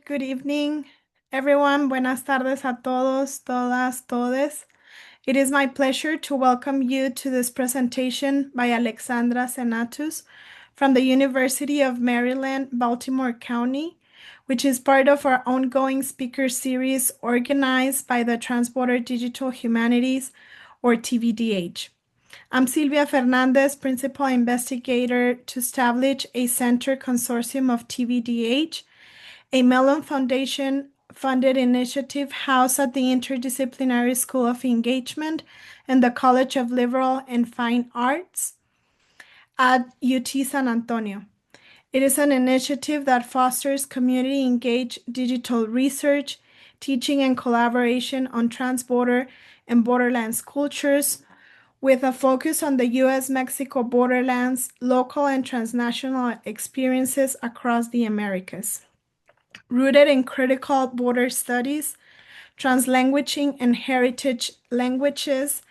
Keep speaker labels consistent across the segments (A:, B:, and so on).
A: Good evening, everyone. Buenas tardes a todos, todas, todes. It is my pleasure to welcome you to this presentation by Alexandra Cenatus from the University of Maryland, Baltimore County, which is part of our ongoing speaker series organized by the Transborder Digital Humanities, or TBDH. I'm Silvia Fernandez, Principal Investigator to establish a center consortium of TBDH, a Mellon Foundation funded initiative housed at the Interdisciplinary School of Engagement and the College of Liberal and Fine Arts at UT San Antonio. It is an initiative that fosters community-engaged digital research, teaching, and collaboration on transborder and borderlands cultures, with a focus on the U.S.-Mexico borderlands, local and transnational experiences across the Americas. Rooted in critical border studies, translanguaging and heritage languages,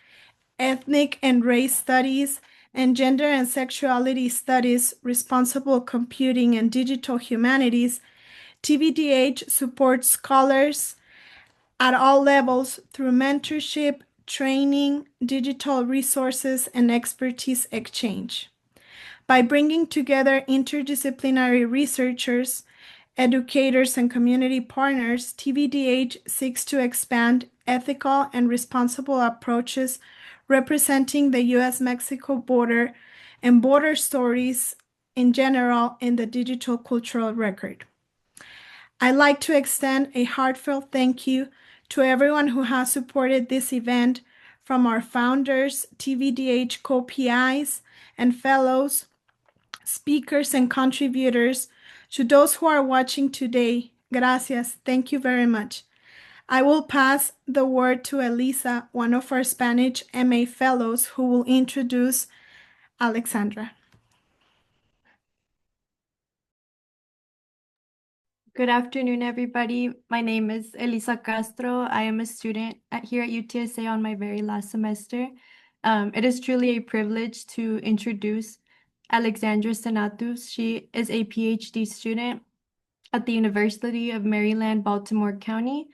A: ethnic and race studies, and gender and sexuality studies, responsible computing, and digital humanities, TBDH supports scholars at all levels through mentorship, training, digital resources, and expertise exchange. By bringing together interdisciplinary researchers, educators, and community partners, TBDH seeks to expand ethical and responsible approaches representing the U.S.-Mexico border and border stories in general in the digital cultural record. I'd like to extend a heartfelt thank you to everyone who has supported this event, from our founders, TBDH co-PIs, and fellows, speakers, and contributors. To those who are watching today, gracias, thank you very much. I will pass the word to Elisa, one of our Spanish MA fellows, who will introduce Alexandra.
B: Good afternoon, everybody. My name is Elisa Castro. I am a student here at UTSA on my very last semester. It is truly a privilege to introduce Alexandra Cenatus. She is a PhD student at the University of Maryland, Baltimore County.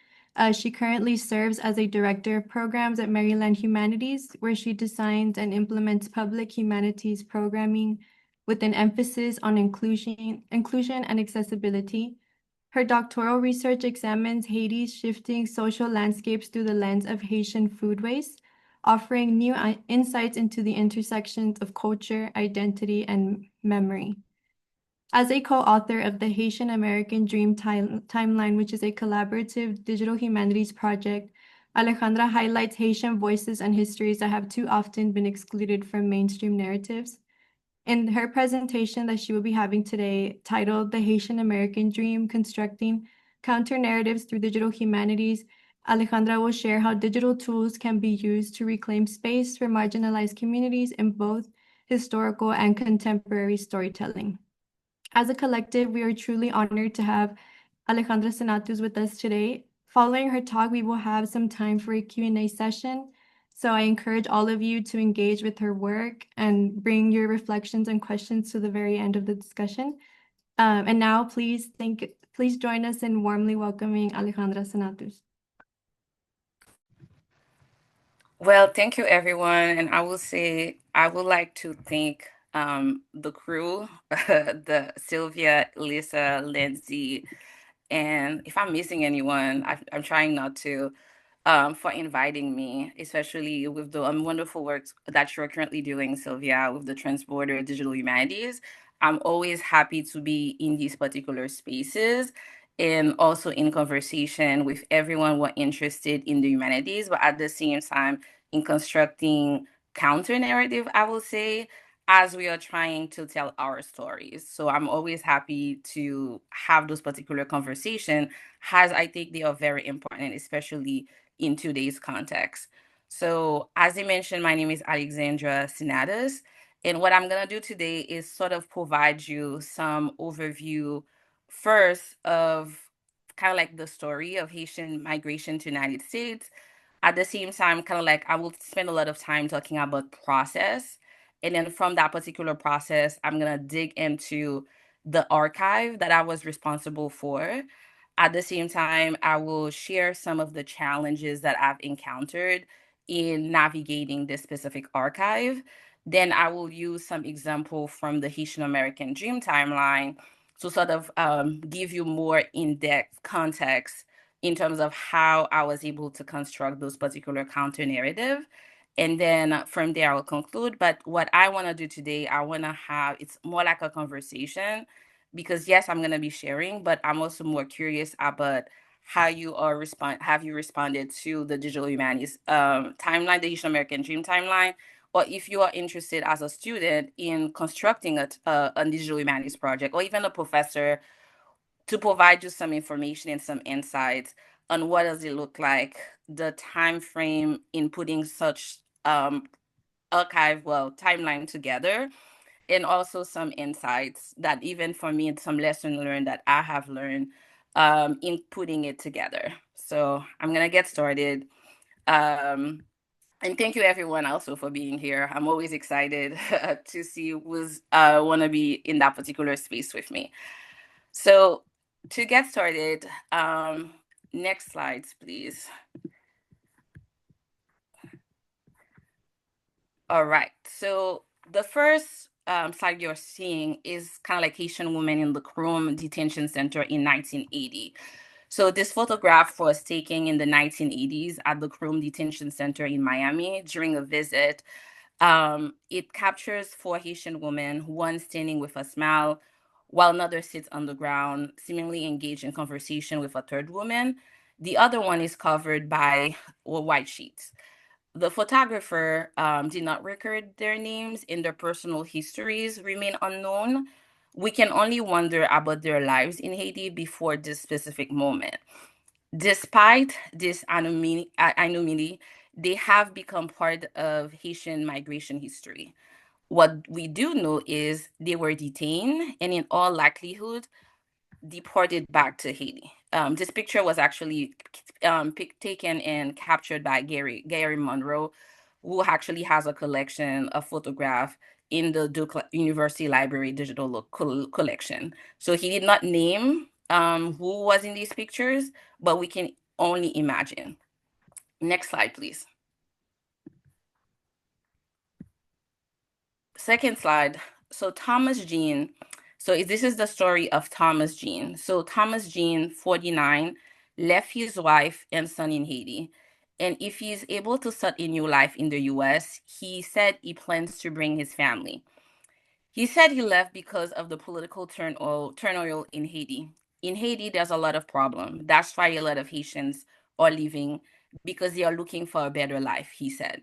B: She currently serves as a director of programs at Maryland Humanities, where she designs and implements public humanities programming with an emphasis on inclusion and accessibility. Her doctoral research examines Haiti's shifting social landscapes through the lens of Haitian food waste, offering new insights into the intersections of culture, identity, and memory. As a co-author of the Haitian American Dream Timeline, which is a collaborative digital humanities project, Alexandra highlights Haitian voices and histories that have too often been excluded from mainstream narratives. In her presentation that she will be having today, titled The Haitian American Dream, Constructing Counter-Narratives Through Digital Humanities, Alexandra will share how digital tools can be used to reclaim space for marginalized communities in both historical and contemporary storytelling. As a collective, we are truly honored to have Alexandra Cenatus with us today. Following her talk, we will have some time for a Q&A session. So I encourage all of you to engage with her work and bring your reflections and questions to the very end of the discussion. And now, please join us in warmly welcoming Alexandra Cenatus.
C: Well, thank you, everyone. And I will say, I would like to thank the crew, the Sylvia, Lisa, Lindsay, and if I'm missing anyone, I'm trying not to, for inviting me, especially with the wonderful work that you're currently doing, Sylvia, with the Transborder Digital Humanities. I'm always happy to be in these particular spaces and also in conversation with everyone who are interested in the humanities, but at the same time in constructing counter narrative, I will say, as we are trying to tell our stories. So I'm always happy to have those particular conversations, as I think they are very important, especially in today's context. So as I mentioned, my name is Alexandra Cenatus. And what I'm going to do today is sort of provide you some overview first of kind of like the story of Haitian migration to the United States. At the same time, kind of like I will spend a lot of time talking about process. And then from that particular process, I'm going to dig into the archive that I was responsible for. At the same time, I will share some of the challenges that I've encountered in navigating this specific archive. Then I will use some example from the Haitian American Dream Timeline to sort of give you more in-depth context in terms of how I was able to construct those particular counter narrative. And then from there, I will conclude. But what I want to do today, I want to have, it's more like a conversation because yes, I'm going to be sharing, but I'm also more curious about how you are have you responded to the digital humanities timeline, the Haitian American Dream Timeline, or if you are interested as a student in constructing a digital humanities project, or even a professor to provide you some information and some insights on what does it look like, the time frame in putting such timeline together, and also some insights that even for me, some lesson learned that I have learned in putting it together. So I'm gonna get started. Um, and thank you everyone also for being here. I'm always excited to see who's want to be in that particular space with me. So to get started, next slides, please. All right. So the first slide you're seeing is kind of like Haitian woman in the Chrome Detention Center in 1980. So this photograph was taken in the 1980s at the Chrome Detention Center in Miami during a visit. It captures four Haitian women, one standing with a smile, while another sits on the ground, seemingly engaged in conversation with a third woman. The other one is covered by white sheets. The photographer did not record their names and their personal histories remain unknown. We can only wonder about their lives in Haiti before this specific moment. Despite this anonymity, they have become part of Haitian migration history. What we do know is they were detained and, in all likelihood, deported back to Haiti. This picture was actually taken and captured by Gary Monroe, who actually has a collection of photographs in the Duke University Library digital collection. So he did not name who was in these pictures, but we can only imagine. Next slide, please. Second slide. So Thomas Jean. So this is the story of Thomas Jean. So Thomas Jean, 49, left his wife and son in Haiti. And if he's able to start a new life in the US, he said he plans to bring his family. He said he left because of the political turmoil in Haiti. In Haiti, there's a lot of problem. That's why a lot of Haitians are leaving, because they are looking for a better life, he said.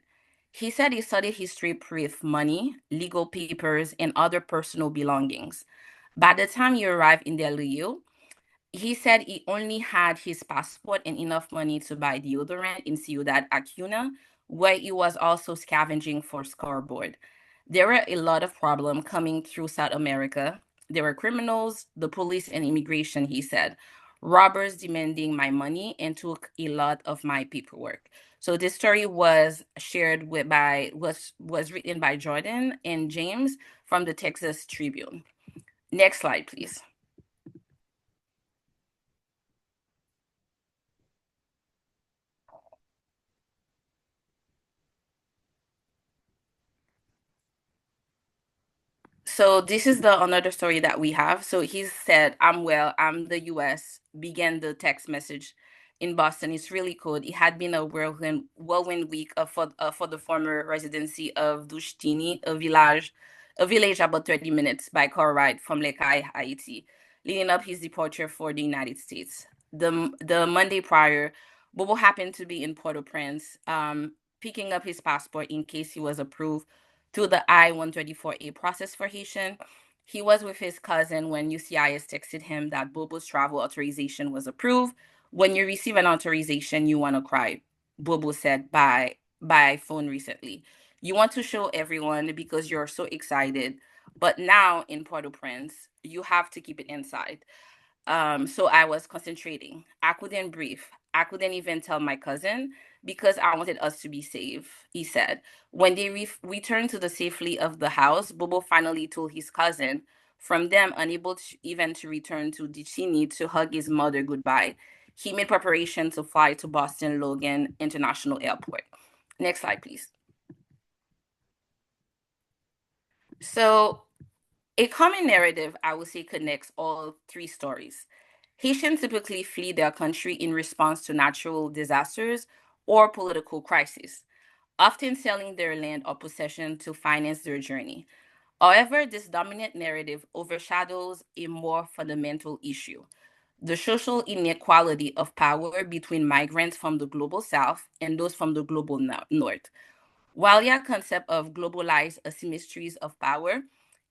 C: He said he studied history with money, legal papers, and other personal belongings. By the time he arrived in Del Rio, he said he only had his passport and enough money to buy deodorant in Ciudad Acuna, where he was also scavenging for scoreboard. There were a lot of problems coming through South America. There were criminals, the police, and immigration, he said. Robbers demanding my money and took a lot of my paperwork. So this story was shared was written by Jordan and James from the Texas Tribune. Next slide, please. So this is the another story that we have. So he said, "I'm well. I'm the U.S." Began the text message in Boston. It's really cold. It had been a whirlwind week for the former residency of Dushtini, a village about 30 minutes by car ride from Lekai, Haiti, leading up his departure for the United States. The Monday prior, Bobo happened to be in Port-au-Prince, picking up his passport in case he was approved through the I-134A process for Haitian. He was with his cousin when UCIS texted him that Bobo's travel authorization was approved. When you receive an authorization, you want to cry, Bobo said by phone recently. You want to show everyone because you're so excited. But now in Port-au-Prince, you have to keep it inside. So I was concentrating. I couldn't breathe. I couldn't even tell my cousin because I wanted us to be safe, he said. When they returned to the safety of the house, Bobo finally told his cousin, From them, unable even to return to Dicini to hug his mother goodbye, he made preparation to fly to Boston Logan International Airport. Next slide, please. So, a common narrative, I would say, connects all three stories. Haitians typically flee their country in response to natural disasters or political crises, often selling their land or possession to finance their journey. However, this dominant narrative overshadows a more fundamental issue: the social inequality of power between migrants from the global south and those from the global north. While the concept of globalized asymmetries of power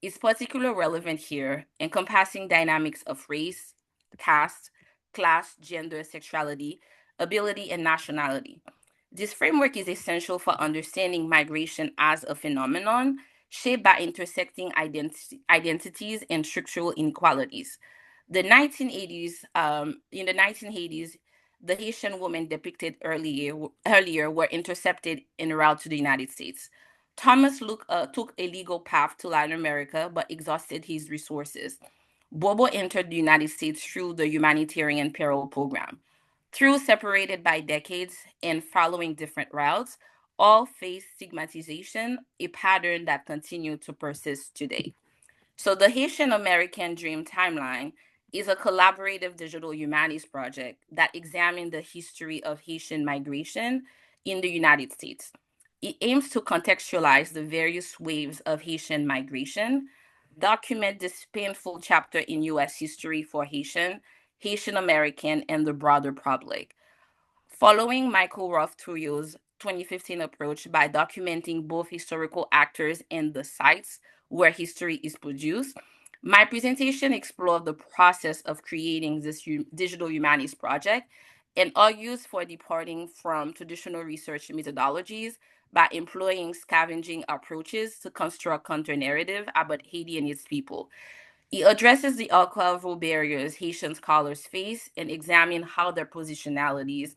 C: is particularly relevant here, encompassing dynamics of race, caste, class, gender, sexuality, ability, and nationality. This framework is essential for understanding migration as a phenomenon shaped by intersecting identities and structural inequalities. In the 1980s, the Haitian women depicted earlier were intercepted en route to the United States. Thomas Luke took a legal path to Latin America but exhausted his resources. Bobo entered the United States through the Humanitarian Parole Program. Through separated by decades and following different routes, all face stigmatization, a pattern that continues to persist today. So, the Haitian American Dream Timeline is a collaborative digital humanities project that examines the history of Haitian migration in the United States. It aims to contextualize the various waves of Haitian migration, document this painful chapter in U.S. history for Haitian American, and the broader public. Following Michael Roth-Trujillo's 2015 approach by documenting both historical actors and the sites where history is produced, my presentation explored the process of creating this digital humanities project and argues for departing from traditional research methodologies by employing scavenging approaches to construct counter-narrative about Haiti and its people. He addresses the archival barriers Haitian scholars face and examines how their positionalities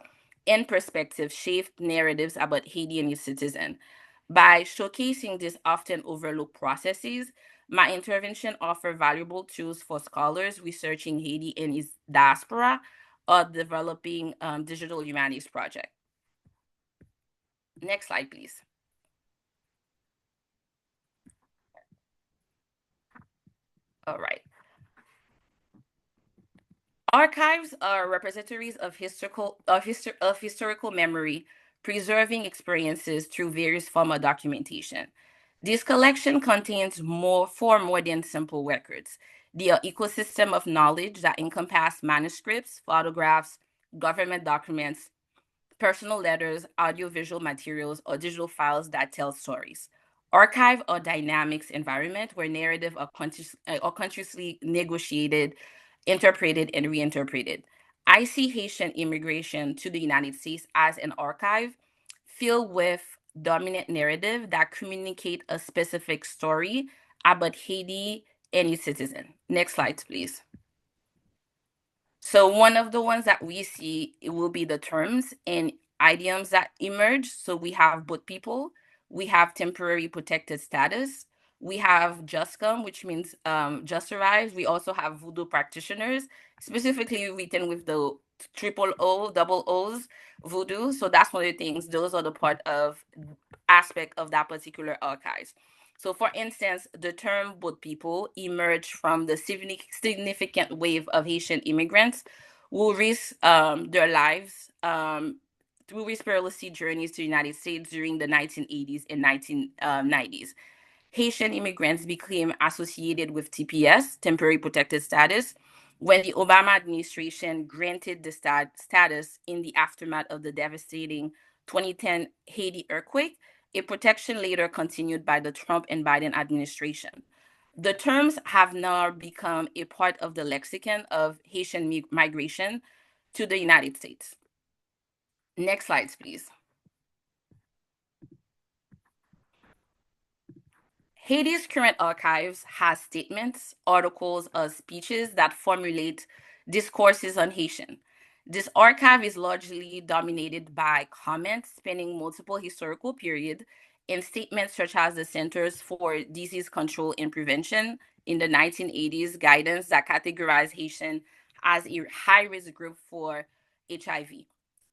C: and perspectives shape narratives about Haiti and its citizens. By showcasing these often overlooked processes, my intervention offers valuable tools for scholars researching Haiti and its diaspora or developing digital humanities project. Next slide, please. All right. Archives are repositories of historical memory, preserving experiences through various forms of documentation. This collection contains far more than simple records. They are ecosystem of knowledge that encompass manuscripts, photographs, government documents, personal letters, audiovisual materials, or digital files that tell stories. Archive or dynamics environment where narrative are consciously negotiated, interpreted, and reinterpreted. I see Haitian immigration to the United States as an archive filled with dominant narrative that communicate a specific story about Haiti and its citizen. Next slide, please. So one of the ones that we see it will be the terms and idioms that emerge. So we have both people, we have temporary protected status, we have just come, which means just arrived. We also have voodoo practitioners, specifically written with the triple O, double O's, voodoo. So that's one of the things. Those are the part of aspect of that particular archives. So, for instance, the term boat people emerged from the significant wave of Haitian immigrants who risked their lives through risk perilous sea journeys to the United States during the 1980s and 1990s. Haitian immigrants became associated with TPS, temporary protected status, when the Obama administration granted the status in the aftermath of the devastating 2010 Haiti earthquake, a protection later continued by the Trump and Biden administration. The terms have now become a part of the lexicon of Haitian migration to the United States. Next slides, please. Haiti's current archives has statements, articles, or speeches that formulate discourses on Haitian. This archive is largely dominated by comments spanning multiple historical periods in statements such as the Centers for Disease Control and Prevention in the 1980s guidance that categorized Haitian as a high-risk group for HIV,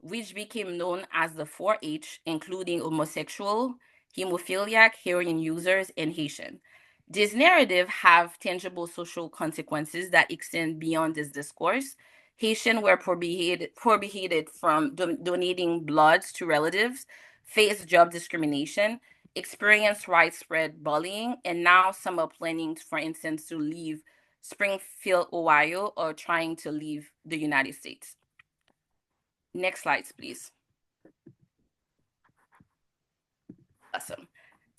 C: which became known as the 4H, including homosexual, hemophiliac, heroin users, and Haitian. These narratives have tangible social consequences that extend beyond this discourse. Haitians were prohibited from donating blood to relatives, faced job discrimination, experienced widespread bullying, and now some are planning, for instance, to leave Springfield, Ohio, or trying to leave the United States. Next slides, please. Awesome.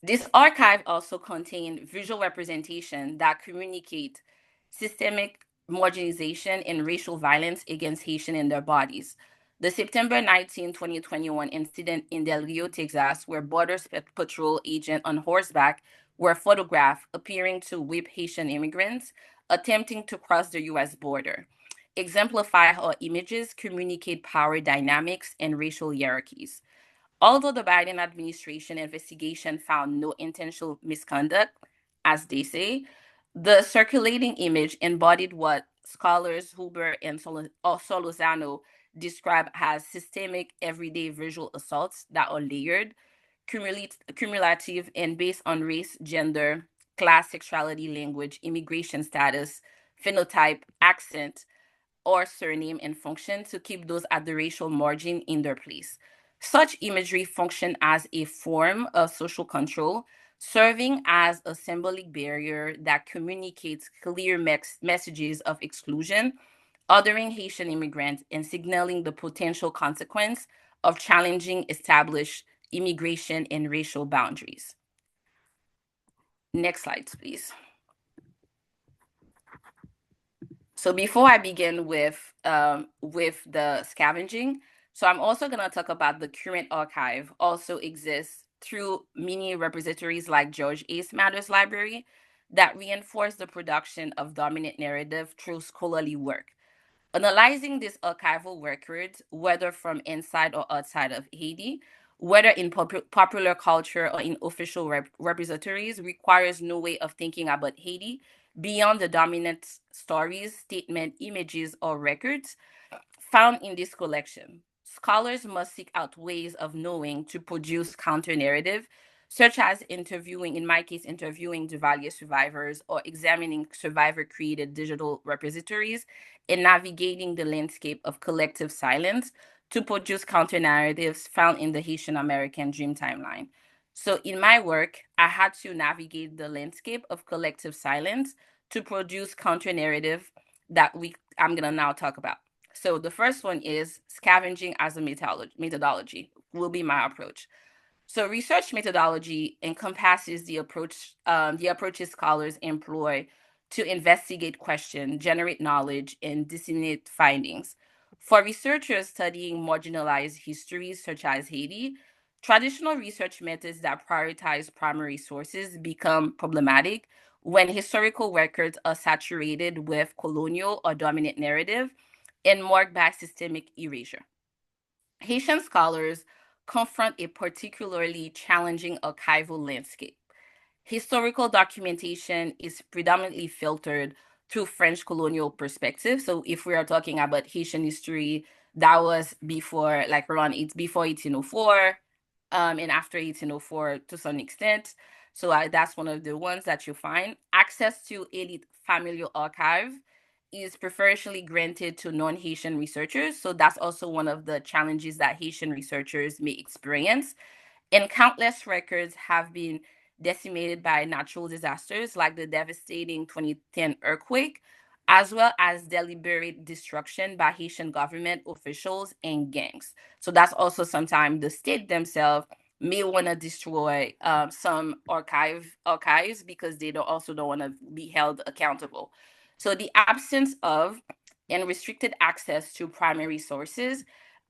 C: This archive also contains visual representation that communicate systemic marginalization and racial violence against Haitians in their bodies. The September 19, 2021 incident in Del Rio, Texas, where Border Patrol agents on horseback were photographed appearing to whip Haitian immigrants attempting to cross the U.S. border, exemplify how images communicate power dynamics and racial hierarchies. Although the Biden administration investigation found no intentional misconduct, as they say, the circulating image embodied what scholars Huber and Solozano describe as systemic everyday visual assaults that are layered, cumulative, and based on race, gender, class, sexuality, language, immigration status, phenotype, accent, or surname and function to keep those at the racial margin in their place. Such imagery function as a form of social control, serving as a symbolic barrier that communicates clear messages of exclusion, othering Haitian immigrants, and signaling the potential consequence of challenging established immigration and racial boundaries. Next slide, please. So before I begin with the scavenging, so I'm also going to talk about the current archive also exists through mini repositories like George A. Smathers Library that reinforce the production of dominant narrative through scholarly work. Analyzing these archival records, whether from inside or outside of Haiti, whether in popular culture or in official repositories, requires no way of thinking about Haiti beyond the dominant stories, statement, images, or records found in this collection. Scholars must seek out ways of knowing to produce counter narrative, such as interviewing, in my case, interviewing Duvalier survivors or examining survivor created digital repositories and navigating the landscape of collective silence to produce counter narratives found in the Haitian American Dream Timeline. So, in my work, I had to navigate the landscape of collective silence to produce counter narrative that I'm gonna now talk about. So the first one is scavenging as a methodology will be my approach. So research methodology encompasses the approaches scholars employ to investigate questions, generate knowledge, and disseminate findings. For researchers studying marginalized histories such as Haiti, traditional research methods that prioritize primary sources become problematic when historical records are saturated with colonial or dominant narrative and marked by systemic erasure. Haitian scholars confront a particularly challenging archival landscape. Historical documentation is predominantly filtered through French colonial perspective. So if we are talking about Haitian history, that was before, like around before 1804, and after 1804 to some extent. So that's one of the ones that you find. Access to elite familial archive is preferentially granted to non-Haitian researchers. So that's also one of the challenges that Haitian researchers may experience. And countless records have been decimated by natural disasters like the devastating 2010 earthquake, as well as deliberate destruction by Haitian government officials and gangs. So that's also sometimes the state themselves may want to destroy some archives because they don't want to be held accountable. So the absence of and restricted access to primary sources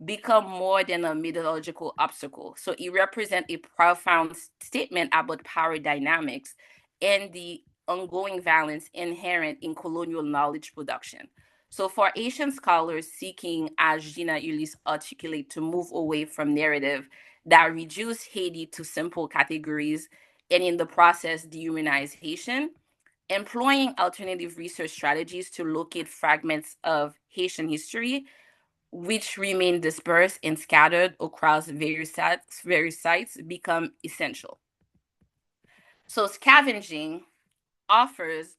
C: become more than a methodological obstacle. So it represents a profound statement about power dynamics and the ongoing violence inherent in colonial knowledge production. So for Asian scholars seeking, as Gina Ulysse articulate, to move away from narrative that reduce Haiti to simple categories and in the process dehumanize Haitian, employing alternative research strategies to locate fragments of Haitian history which remain dispersed and scattered across various sites become essential. So scavenging offers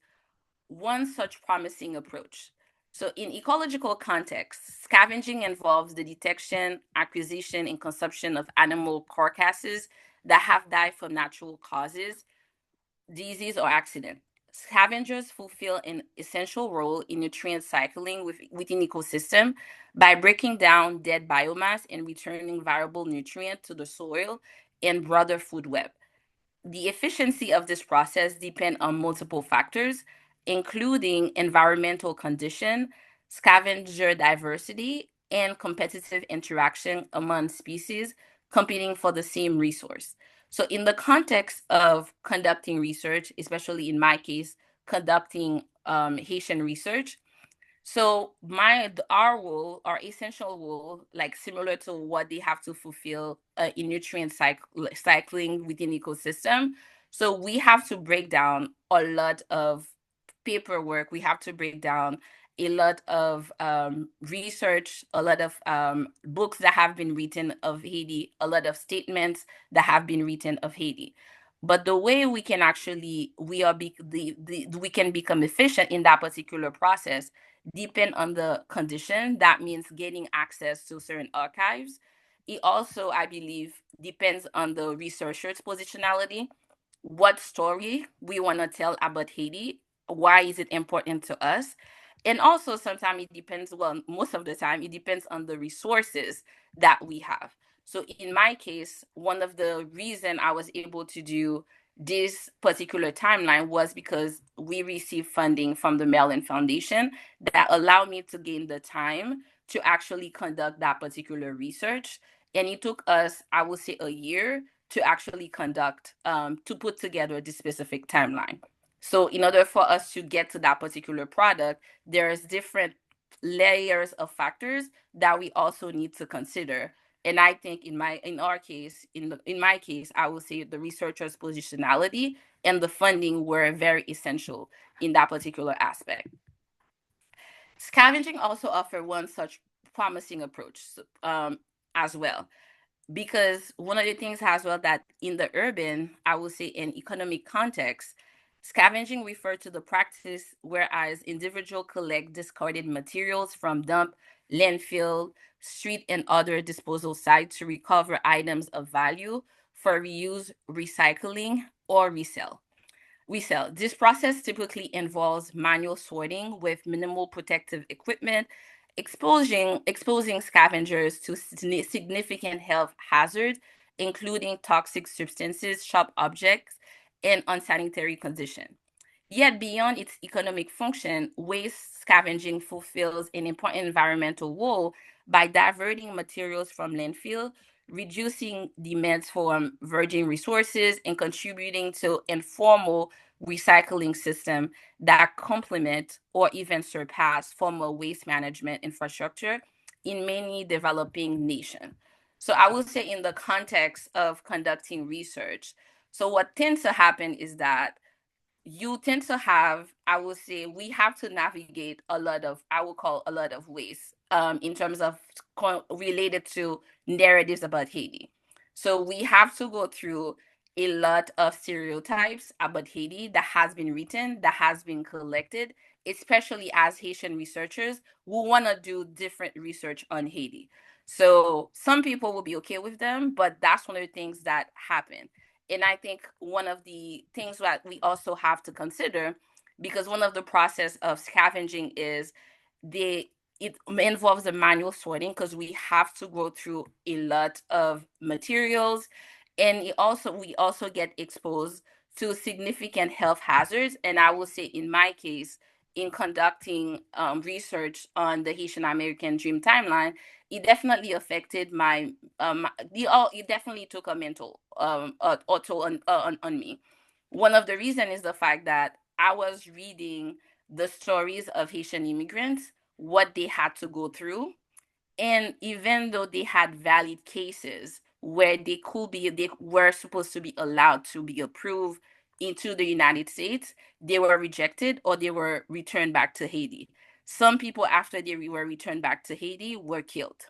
C: one such promising approach. So, in ecological contexts, scavenging involves the detection, acquisition, and consumption of animal carcasses that have died from natural causes, disease, or accident. Scavengers fulfill an essential role in nutrient cycling within ecosystem by breaking down dead biomass and returning valuable nutrient to the soil and broader food web. The efficiency of this process depends on multiple factors, including environmental condition, scavenger diversity, and competitive interaction among species competing for the same resource. So, in the context of conducting research, especially in my case, conducting Haitian research, so our role, our essential role, like similar to what they have to fulfill in nutrient cycling within ecosystem. So we have to break down a lot of paperwork. We have to break down a lot of research, a lot of books that have been written of Haiti, a lot of statements that have been written of Haiti. But the way we can actually we can become efficient in that particular process depend on the condition. That means getting access to certain archives. It also, I believe, depends on the researcher's positionality, what story we want to tell about Haiti, why is it important to us. And also sometimes it depends, well, most of the time it depends on the resources that we have. So in my case, one of the reason I was able to do this particular timeline was because we received funding from the Mellon Foundation that allowed me to gain the time to actually conduct that particular research. And it took us, I would say, a year to actually conduct, to put together this specific timeline. So in order for us to get to that particular product, there's different layers of factors that we also need to consider. And I think in my case, I would say the researcher's positionality and the funding were very essential in that particular aspect. Scavenging also offer one such promising approach as well, because one of the things as well that in the urban, I would say in economic context, scavenging refers to the practice whereas individuals collect discarded materials from dump, landfill, street, and other disposal sites to recover items of value for reuse, recycling, or resell. This process typically involves manual sorting with minimal protective equipment, exposing scavengers to significant health hazards, including toxic substances, sharp objects, and unsanitary conditions. Yet, beyond its economic function, waste scavenging fulfills an important environmental role by diverting materials from landfill, reducing demands for virgin resources, and contributing to informal recycling system that complement or even surpass formal waste management infrastructure in many developing nations. So I would say in the context of conducting research, so what tends to happen is that you tend to have, I would say, we have to navigate a lot of, I would call a lot of ways in terms of related to narratives about Haiti. So we have to go through a lot of stereotypes about Haiti that has been written, that has been collected, especially as Haitian researchers who want to do different research on Haiti. So some people will be okay with them, but that's one of the things that happen. And I think one of the things that we also have to consider, because one of the process of scavenging is the it involves a manual sorting because we have to go through a lot of materials, and we also get exposed to significant health hazards. And I will say in my case, in conducting research on the Haitian American Dream Timeline, it definitely affected my it definitely took a mental toll on me. One of the reasons is the fact that I was reading the stories of Haitian immigrants, what they had to go through, and even though they had valid cases where they were supposed to be allowed to be approved into the United States, they were rejected or they were returned back to Haiti. Some people, after they were returned back to Haiti, were killed.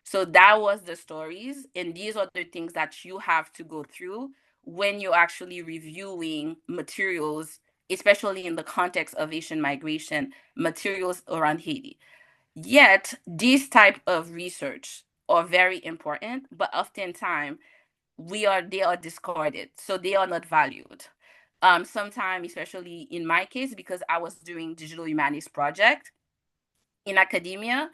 C: So that was the stories, and these are the things that you have to go through when you're actually reviewing materials, especially in the context of Asian migration, materials around Haiti. Yet, these type of research are very important, but oftentimes they are discarded, so they are not valued. Sometimes, especially in my case, because I was doing digital humanities project in academia,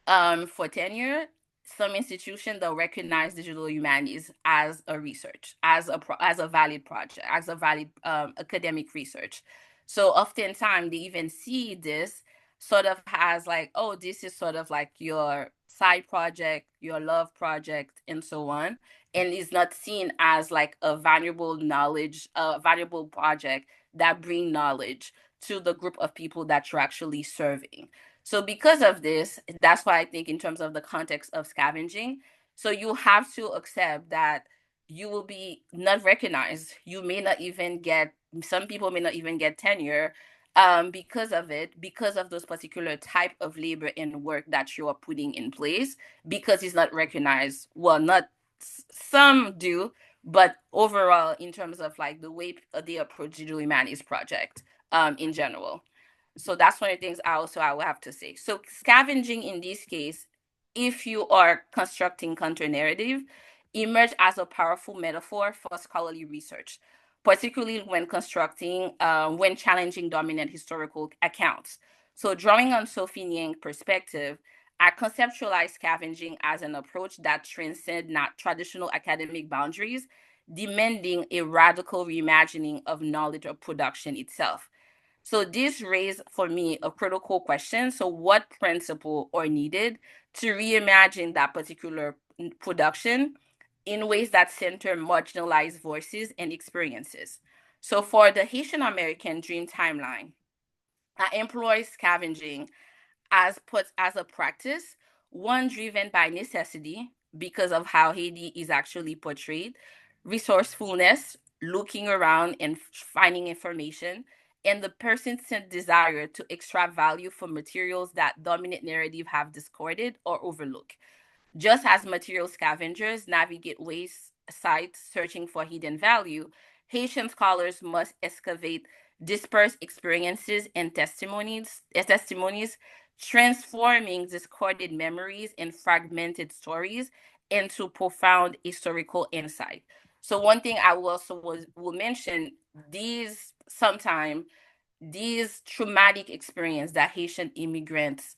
C: for tenure, some institutions they'll recognize digital humanities as a research, as a valid project, as a valid academic research. So oftentimes they even see this sort of as like, oh, this is sort of like your side project, your love project, and so on, and is not seen as like a valuable knowledge, a valuable project that bring knowledge to the group of people that you're actually serving. So because of this, that's why I think in terms of the context of scavenging, so you have to accept that you will be not recognized. You may not even get, some people may not even get tenure because of it, because of those particular type of labor and work that you are putting in place, because it's not recognized. Well, not some do, but overall, in terms of like the way they approach digital humanities project in general. So that's one of the things I will have to say. So scavenging in this case, if you are constructing counter narrative, emerge as a powerful metaphor for scholarly research, particularly when when challenging dominant historical accounts. So drawing on Sophie Niang's perspective, I conceptualize scavenging as an approach that transcends not traditional academic boundaries, demanding a radical reimagining of knowledge or production itself. So this raised for me a critical question. So what principle are needed to reimagine that particular production in ways that center marginalized voices and experiences? So for the Haitian American Dream Timeline, I employ scavenging as a practice, one driven by necessity because of how Haiti is actually portrayed, resourcefulness, looking around and finding information, and the persistent desire to extract value from materials that dominant narrative have discarded or overlooked. Just as material scavengers navigate waste sites searching for hidden value, Haitian scholars must excavate dispersed experiences and testimonies, transforming discarded memories and fragmented stories into profound historical insight. So one thing I will also will mention, these traumatic experience that Haitian immigrants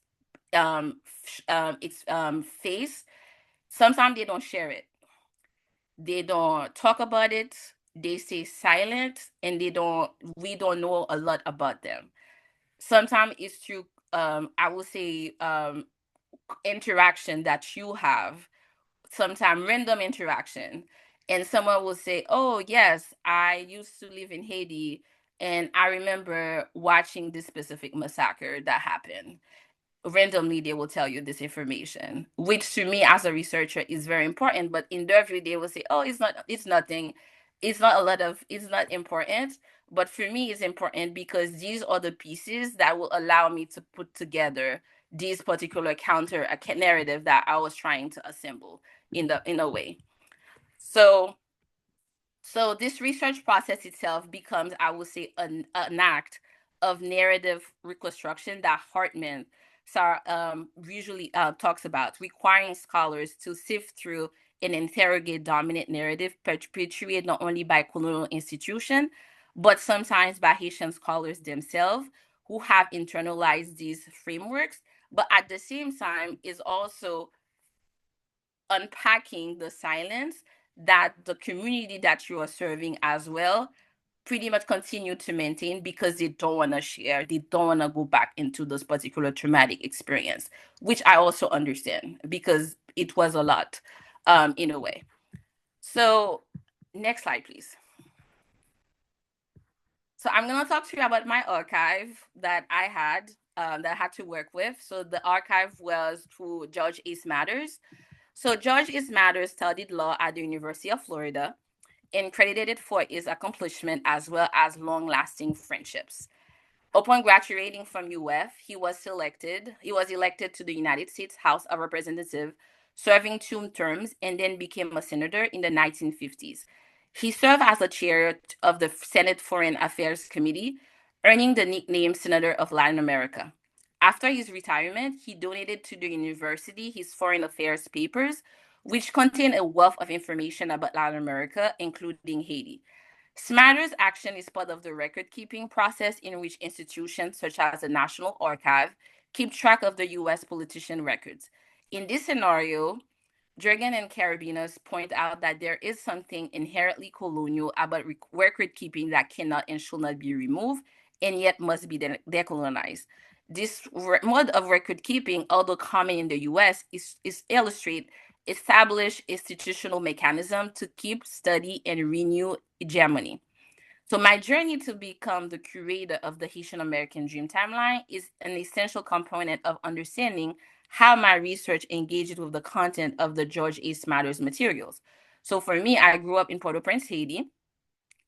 C: face, sometimes they don't share it. They don't talk about it. They stay silent, and we don't know a lot about them. Sometimes it's through, I would say, interaction that you have, sometimes random interaction. And someone will say, oh, yes, I used to live in Haiti, and I remember watching this specific massacre that happened. Randomly they will tell you this information, which to me as a researcher is very important, but in their view they will say, oh, it's nothing, it's not important. But for me it's important because these are the pieces that will allow me to put together these particular counter narrative that I was trying to assemble in a way. So this research process itself becomes, I would say, an act of narrative reconstruction that Hartman usually talks about, requiring scholars to sift through and interrogate dominant narrative perpetuated not only by colonial institutions, but sometimes by Haitian scholars themselves who have internalized these frameworks, but at the same time is also unpacking the silence that the community that you are serving as well pretty much continue to maintain because they don't want to share, they don't want to go back into those particular traumatic experience, which I also understand because it was a lot in a way. So next slide, please. So I'm going to talk to you about my archive that I had to work with. So the archive was through Judge Ace Matters. So George Ismathers studied law at the University of Florida and credited for his accomplishment as well as long-lasting friendships. Upon graduating from UF, he was elected to the United States House of Representatives, serving 2 terms, and then became a senator in the 1950s. He served as a chair of the Senate Foreign Affairs Committee, earning the nickname Senator of Latin America. After his retirement, he donated to the university his foreign affairs papers, which contain a wealth of information about Latin America, including Haiti. Smatter's action is part of the record keeping process in which institutions such as the National Archive keep track of the U.S. politician records. In this scenario, Jurgen and Carabinus point out that there is something inherently colonial about record keeping that cannot and should not be removed and yet must be decolonized. This mode of record keeping, although common in the US, is illustrate established institutional mechanism to keep, study, and renew hegemony. So my journey to become the curator of the Haitian American Dream Timeline is an essential component of understanding how my research engages with the content of the George A. Smathers materials. So for me, I grew up in Port-au-Prince, Haiti.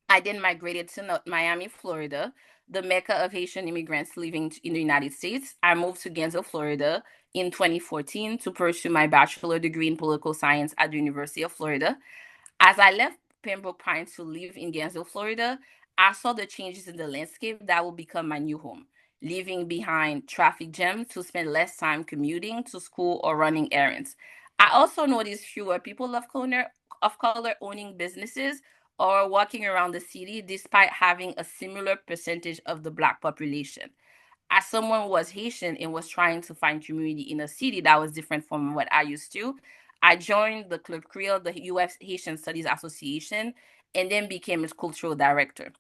C: I then migrated to Miami, Florida, the mecca of Haitian immigrants living in the United States. I moved to Gainesville, Florida in 2014 to pursue my bachelor degree in political science at the University of Florida. As I left Pembroke Pines to live in Gainesville, Florida, I saw the changes in the landscape that will become my new home, leaving behind traffic jams to spend less time commuting to school or running errands. I also noticed fewer people of color owning businesses or walking around the city despite having a similar percentage of the Black population. As someone who was Haitian and was trying to find community in a city that was different from what I used to, I joined the Club Creole, the U.S. Haitian Studies Association, and then became its cultural director.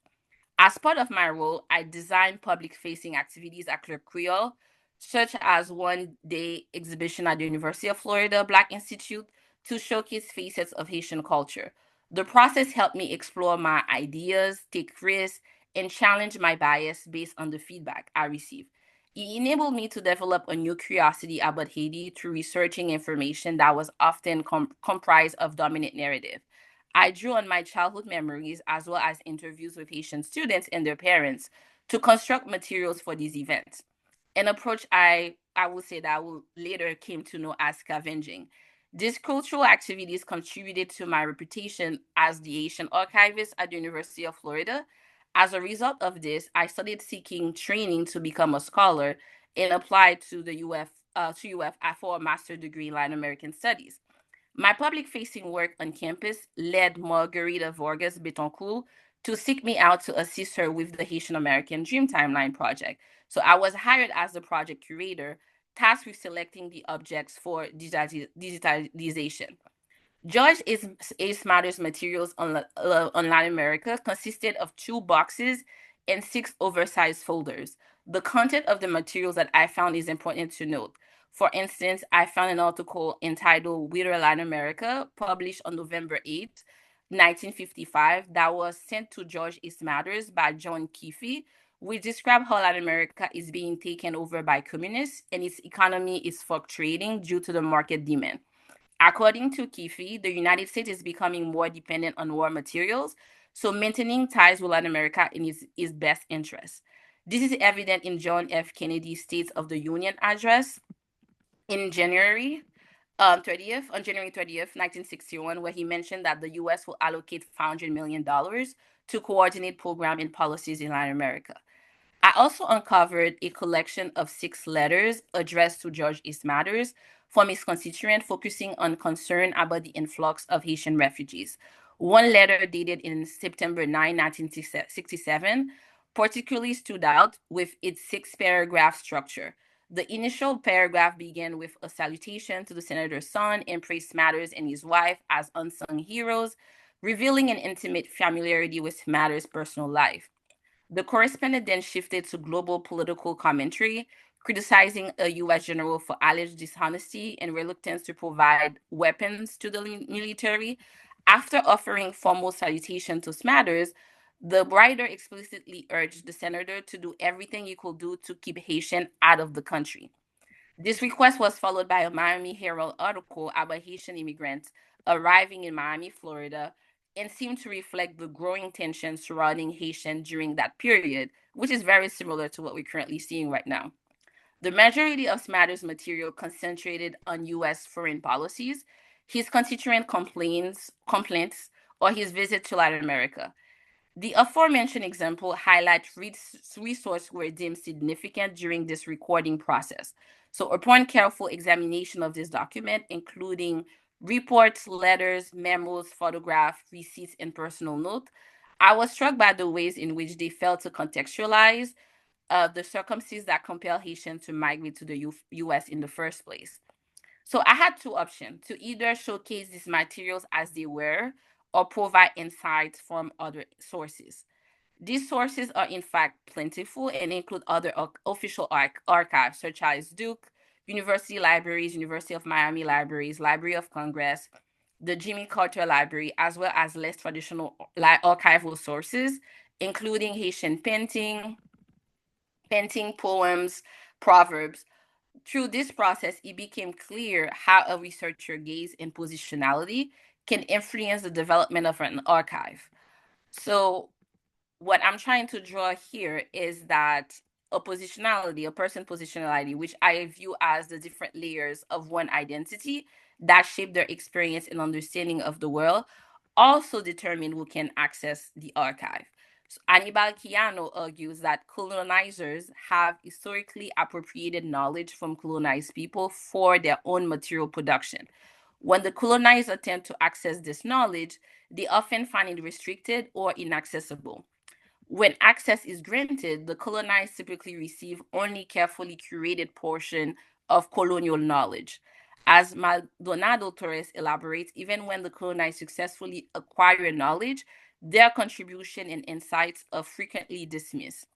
C: As part of my role, I designed public facing activities at Club Creole, such as one day exhibition at the University of Florida Black Institute to showcase facets of Haitian culture. The process helped me explore my ideas, take risks, and challenge my bias based on the feedback I received. It enabled me to develop a new curiosity about Haiti through researching information that was often comprised of dominant narrative. I drew on my childhood memories as well as interviews with Haitian students and their parents to construct materials for these events. An approach I would say that I will later came to know as scavenging. These cultural activities contributed to my reputation as the Haitian archivist at the University of Florida. As a result of this, I started seeking training to become a scholar and applied to the UF for a master's degree in Latin American Studies. My public facing work on campus led Margarita Vargas Betancourt to seek me out to assist her with the Haitian American Dream Timeline project. So I was hired as the project curator, tasked with selecting the objects for digitalization. George A. Smatter's materials on Latin America consisted of 2 boxes and 6 oversized folders. The content of the materials that I found is important to note. For instance, I found an article entitled Whither Latin America, published on November 8th, 1955, that was sent to George A. Smathers by John Keefe, which described how Latin America is being taken over by communists and its economy is fluctuating due to the market demand. According to Keefe, the United States is becoming more dependent on war materials, so maintaining ties with Latin America in its best interest. This is evident in John F. Kennedy's State of the Union address in January 30th, 1961, where he mentioned that the U.S. will allocate $500 million to coordinate program and policies in Latin America. I also uncovered a collection of 6 letters addressed to George A. Smathers from his constituent, focusing on concern about the influx of Haitian refugees. One letter dated in September 9, 1967, particularly stood out with its 6 paragraph structure. The initial paragraph began with a salutation to the senator's son and praised Smathers and his wife as unsung heroes, revealing an intimate familiarity with Smathers' personal life. The correspondent then shifted to global political commentary, criticizing a U.S. general for alleged dishonesty and reluctance to provide weapons to the military. After offering formal salutation to Smathers, the writer explicitly urged the senator to do everything he could do to keep Haitian out of the country. This request was followed by a Miami Herald article about Haitian immigrants arriving in Miami, Florida, and seemed to reflect the growing tension surrounding Haitian during that period, which is very similar to what we're currently seeing right now. The majority of Smatter's material concentrated on U.S. foreign policies, his constituent complaints, or his visit to Latin America. The aforementioned example highlights resources were deemed significant during this recording process. So, upon careful examination of this document, including reports, letters, memos, photographs, receipts, and personal notes, I was struck by the ways in which they failed to contextualize the circumstances that compel Haitians to migrate to the U.S. in the first place. So I had two options to either showcase these materials as they were or provide insights from other sources. These sources are in fact plentiful and include other official archives such as Duke, University Libraries, University of Miami Libraries, Library of Congress, the Jimmy Carter Library, as well as less traditional archival sources, including Haitian painting, poems, proverbs. Through this process, it became clear how a researcher gaze and positionality can influence the development of an archive. So, what I'm trying to draw here is that a person positionality, which I view as the different layers of one identity that shape their experience and understanding of the world, also determine who can access the archive. So Anibal Kiano argues that colonizers have historically appropriated knowledge from colonized people for their own material production. When the colonized attempt to access this knowledge, they often find it restricted or inaccessible. When access is granted, the colonized typically receive only carefully curated portion of colonial knowledge. As Maldonado Torres elaborates, even when the colonized successfully acquire knowledge, their contribution and insights are frequently dismissed.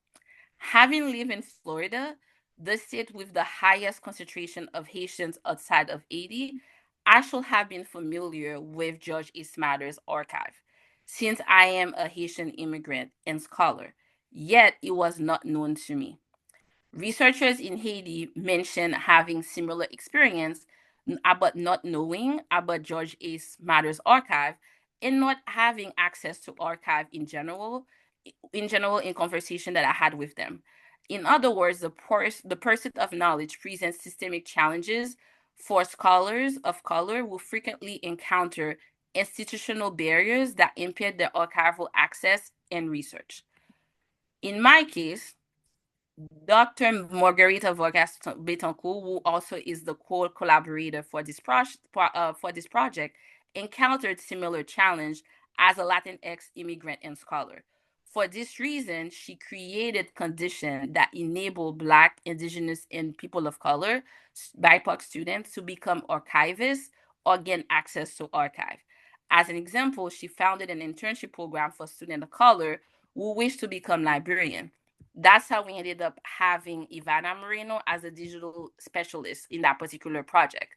C: Having lived in Florida, the state with the highest concentration of Haitians outside of Haiti, I should have been familiar with George E. Smatter's archive, since I am a Haitian immigrant and scholar, yet it was not known to me. Researchers in Haiti mention having similar experience about not knowing about George A. Smatter's archive and not having access to archive in conversation that I had with them. In other words, the pursuit of knowledge presents systemic challenges for scholars of color who frequently encounter institutional barriers that impede their archival access and research. In my case, Dr. Margarita Vargas Betancourt, who also is the co-collaborator for this project, encountered similar challenge as a Latinx immigrant and scholar. For this reason, she created conditions that enable Black, Indigenous, and people of color, BIPOC students, to become archivists or gain access to archive. As an example, she founded an internship program for students of color who wish to become librarians. That's how we ended up having Ivana Moreno as a digital specialist in that particular project.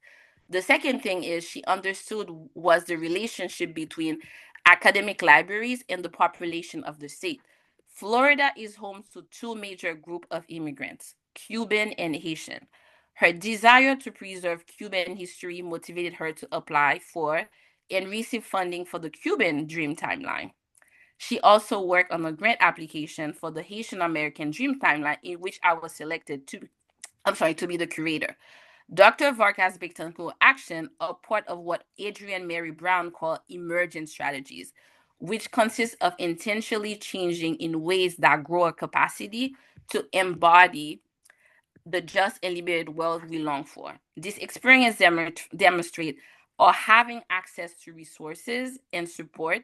C: The second thing is she understood was the relationship between academic libraries and the population of the state. Florida is home to two major groups of immigrants, Cuban and Haitian. Her desire to preserve Cuban history motivated her to apply for and receive funding for the Cuban Dream Timeline. She also worked on a grant application for the Haitian American Dream Timeline, in which I was selected to be the curator. Dr. Vargas Betancourt action are part of what Adrienne Mary Brown called emergent strategies, which consists of intentionally changing in ways that grow our capacity to embody the just and liberated world we long for. This experience demonstrates or having access to resources and support,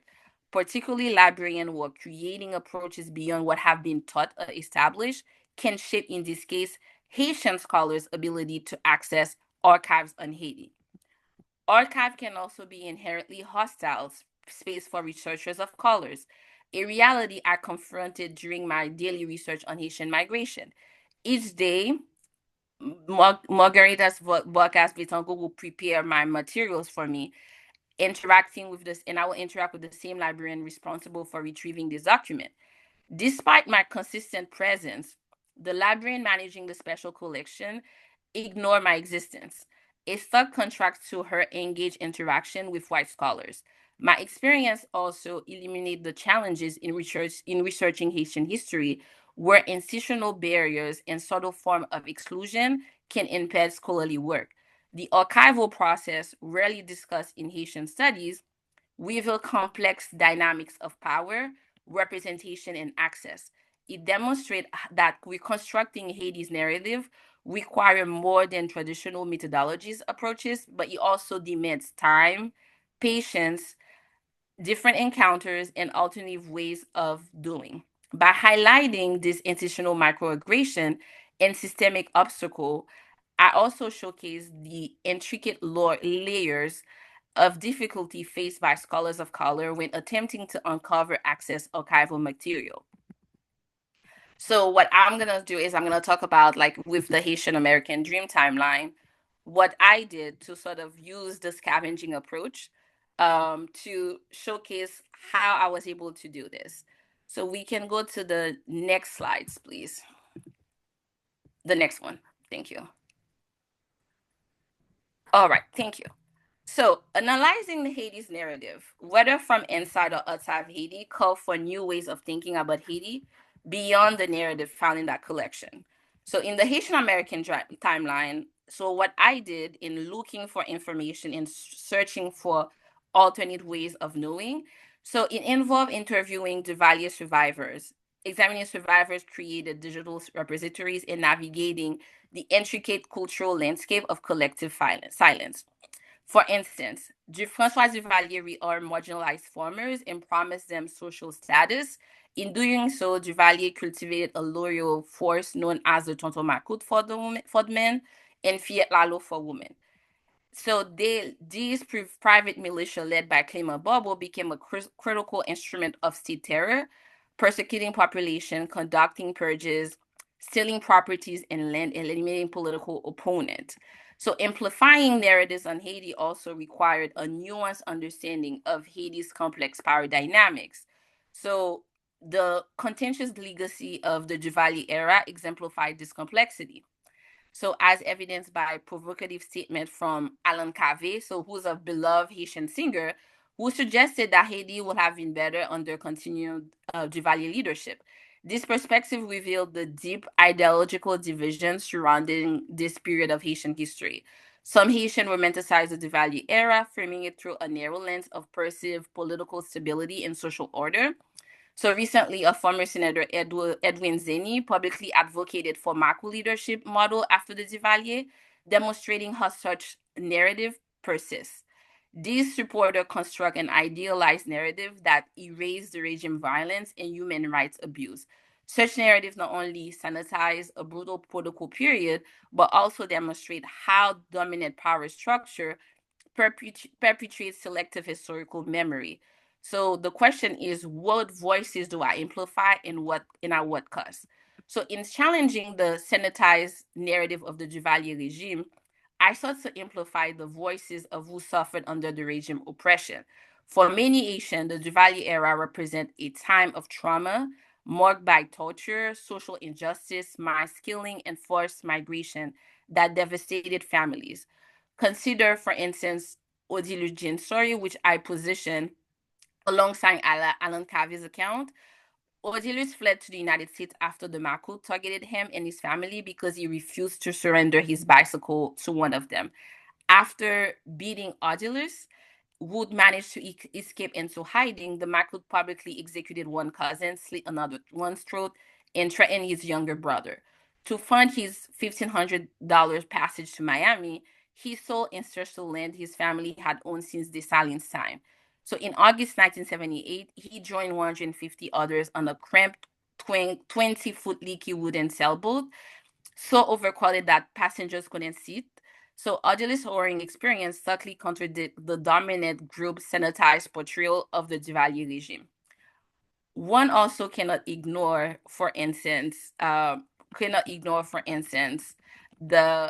C: particularly librarians who are creating approaches beyond what have been taught or established, can shape, in this case, Haitian scholars' ability to access archives on Haiti. Archive can also be inherently hostile space for researchers of colors, a reality I confronted during my daily research on Haitian migration. Each day, Margarita's podcast Bitango will prepare my materials for me, interacting with this, and I will interact with the same librarian responsible for retrieving this document. Despite my consistent presence, the librarian managing the special collection ignore my existence. A stark contrast to her engaged interaction with white scholars. My experience also eliminated the challenges in researching Haitian history, where institutional barriers and subtle form of exclusion can impede scholarly work. The archival process, rarely discussed in Haitian studies, reveal complex dynamics of power, representation, and access. It demonstrates that reconstructing Haiti's narrative require more than traditional methodologies approaches, but it also demands time, patience, different encounters, and alternative ways of doing. By highlighting this intentional microaggression and systemic obstacle, I also showcase the intricate layers of difficulty faced by scholars of color when attempting to uncover access archival material. So what I'm gonna do is I'm gonna talk about, like, with the Haitian American Dream Timeline, what I did to sort of use the scavenging approach to showcase how I was able to do this. So we can go to the next slides, please. The next one. Thank you. All right, thank you. So, analyzing the Haiti's narrative, whether from inside or outside Haiti, call for new ways of thinking about Haiti beyond the narrative found in that collection. So, in the Haitian American timeline, so what I did in looking for information and searching for alternate ways of knowing, so it involved interviewing the various survivors, examining survivors' created digital repositories, and navigating the intricate cultural landscape of collective silence. For instance, François Duvalier rearmed marginalized farmers and promised them social status. In doing so, Duvalier cultivated a loyal force known as the Tonton Macoute for the men and Fiat Lalo for women. So these private militia led by Clément Bobo became a critical instrument of state terror, persecuting population, conducting purges, stealing properties and land, and eliminating political opponents. So amplifying narratives on Haiti also required a nuanced understanding of Haiti's complex power dynamics. So the contentious legacy of the Duvalier era exemplified this complexity. So, as evidenced by provocative statement from Alan Cave, so who's a beloved Haitian singer, who suggested that Haiti would have been better under continued Duvalier leadership. This perspective revealed the deep ideological divisions surrounding this period of Haitian history. Some Haitians romanticized the Duvalier era, framing it through a narrow lens of perceived political stability and social order. So recently, a former Senator Edwin Zeni publicly advocated for macro leadership model after the Duvalier, demonstrating how such narrative persists. These supporters construct an idealized narrative that erases the regime violence and human rights abuse. Such narratives not only sanitize a brutal political period, but also demonstrate how dominant power structure perpetuates selective historical memory. So the question is, what voices do I amplify and at what cost? So in challenging the sanitized narrative of the Duvalier regime, I sought to amplify the voices of who suffered under the regime oppression. For many Haitians, the Duvalier era represents a time of trauma marked by torture, social injustice, mass killing, and forced migration that devastated families. Consider, for instance, Odile Story, which I position alongside Alan Cave's account. Odilus fled to the United States after the Maku targeted him and his family because he refused to surrender his bicycle to one of them. After beating Odilus, Wood managed to escape into hiding. The Makud publicly executed one cousin, slit another one's throat, and threatened his younger brother. To fund his $1,500 passage to Miami, he sold ancestral land his family had owned since Dessalines' time. So in August 1978, he joined 150 others on a cramped 20-foot leaky wooden sailboat, so overcrowded that passengers couldn't sit. So Audilis Oring experience subtly contradict the dominant group's sanitized portrayal of the Duvalier regime. One also cannot ignore, for instance, the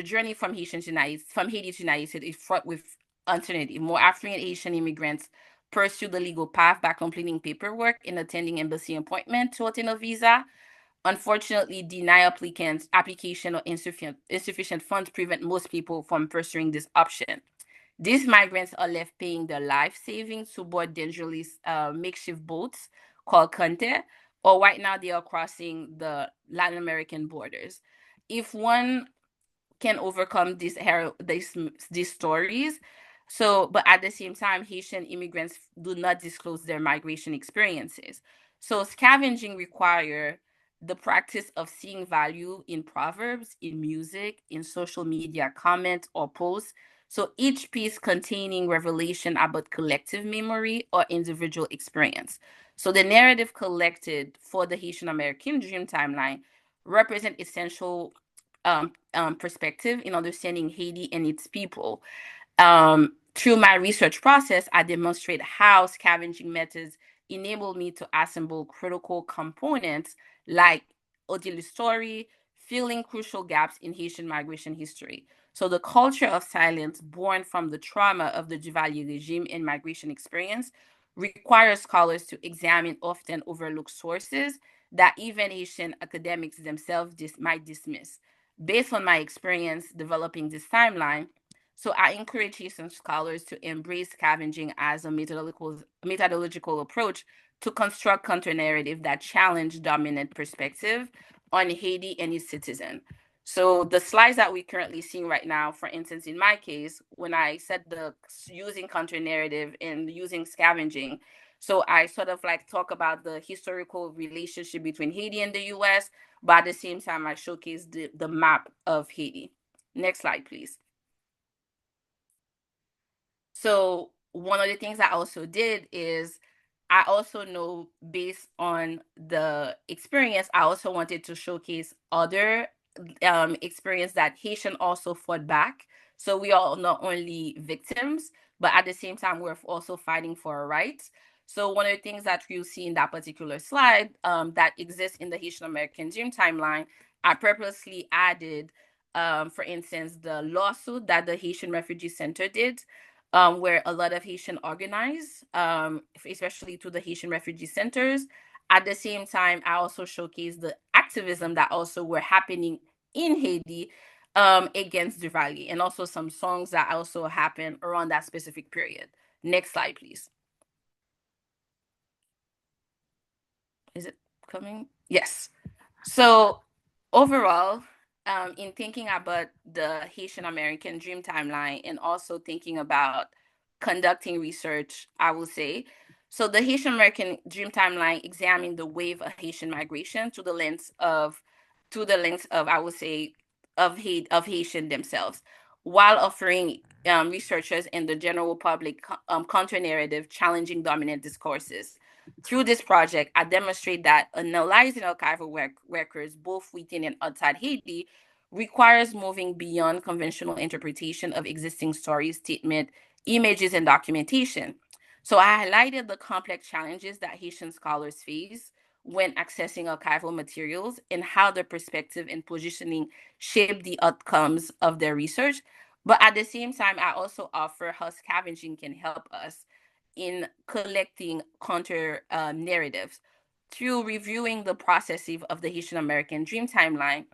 C: journey from Haiti to United States is fraught with uncertainty. More African Asian immigrants pursue the legal path by completing paperwork and attending embassy appointment to obtain a visa. unfortunately, deny applicants application or insufficient funds prevent most people from pursuing this option. These migrants are left paying their life savings to board dangerous makeshift boats called Conte, or right now they are crossing the Latin American borders. If one can overcome these stories. So, but at the same time, Haitian immigrants do not disclose their migration experiences. So, scavenging require the practice of seeing value in proverbs, in music, in social media comments or posts. So, each piece containing revelation about collective memory or individual experience. So, the narrative collected for the Haitian American Dream Timeline represent essential perspective in understanding Haiti and its people. Through my research process, I demonstrate how scavenging methods enable me to assemble critical components like Odile story, filling crucial gaps in Haitian migration history. So the culture of silence born from the trauma of the Duvalier regime and migration experience requires scholars to examine often overlooked sources that even Haitian academics themselves might dismiss. Based on my experience developing this timeline, so I encourage Haitian scholars to embrace scavenging as a methodological approach to construct counter-narrative that challenge dominant perspective on Haiti and its citizen. So the slides that we're currently seeing right now, for instance, in my case, when I said the using counter-narrative and using scavenging, so I sort of like talk about the historical relationship between Haiti and the US, but at the same time, I showcase the map of Haiti. Next slide, please. So one of the things I also did is I also know based on the experience, I also wanted to showcase other experience that Haitian also fought back. So we are not only victims, but at the same time, we're also fighting for our rights. So one of the things that you see in that particular slide that exists in the Haitian American Dream Timeline, I purposely added, for instance, the lawsuit that the Haitian Refugee Center did, where a lot of Haitian organize, especially to the Haitian refugee centers. At the same time, I also showcase the activism that also were happening in Haiti against Duvalier, and also some songs that also happened around that specific period. Next slide, please. Is it coming? Yes. So overall, in thinking about the Haitian American Dream Timeline and also thinking about conducting research, I will say, so the Haitian American Dream Timeline examined the wave of Haitian migration to the lens of I would say of Haitian themselves, while offering researchers and the general public counter narrative challenging dominant discourses. Through this project, I demonstrate that analyzing archival records, both within and outside Haiti, requires moving beyond conventional interpretation of existing stories, statement, images, and documentation. So I highlighted the complex challenges that Haitian scholars face when accessing archival materials and how their perspective and positioning shape the outcomes of their research. But at the same time, I also offer how scavenging can help us in collecting counter narratives. Through reviewing the processes of the Haitian American Dream Timeline,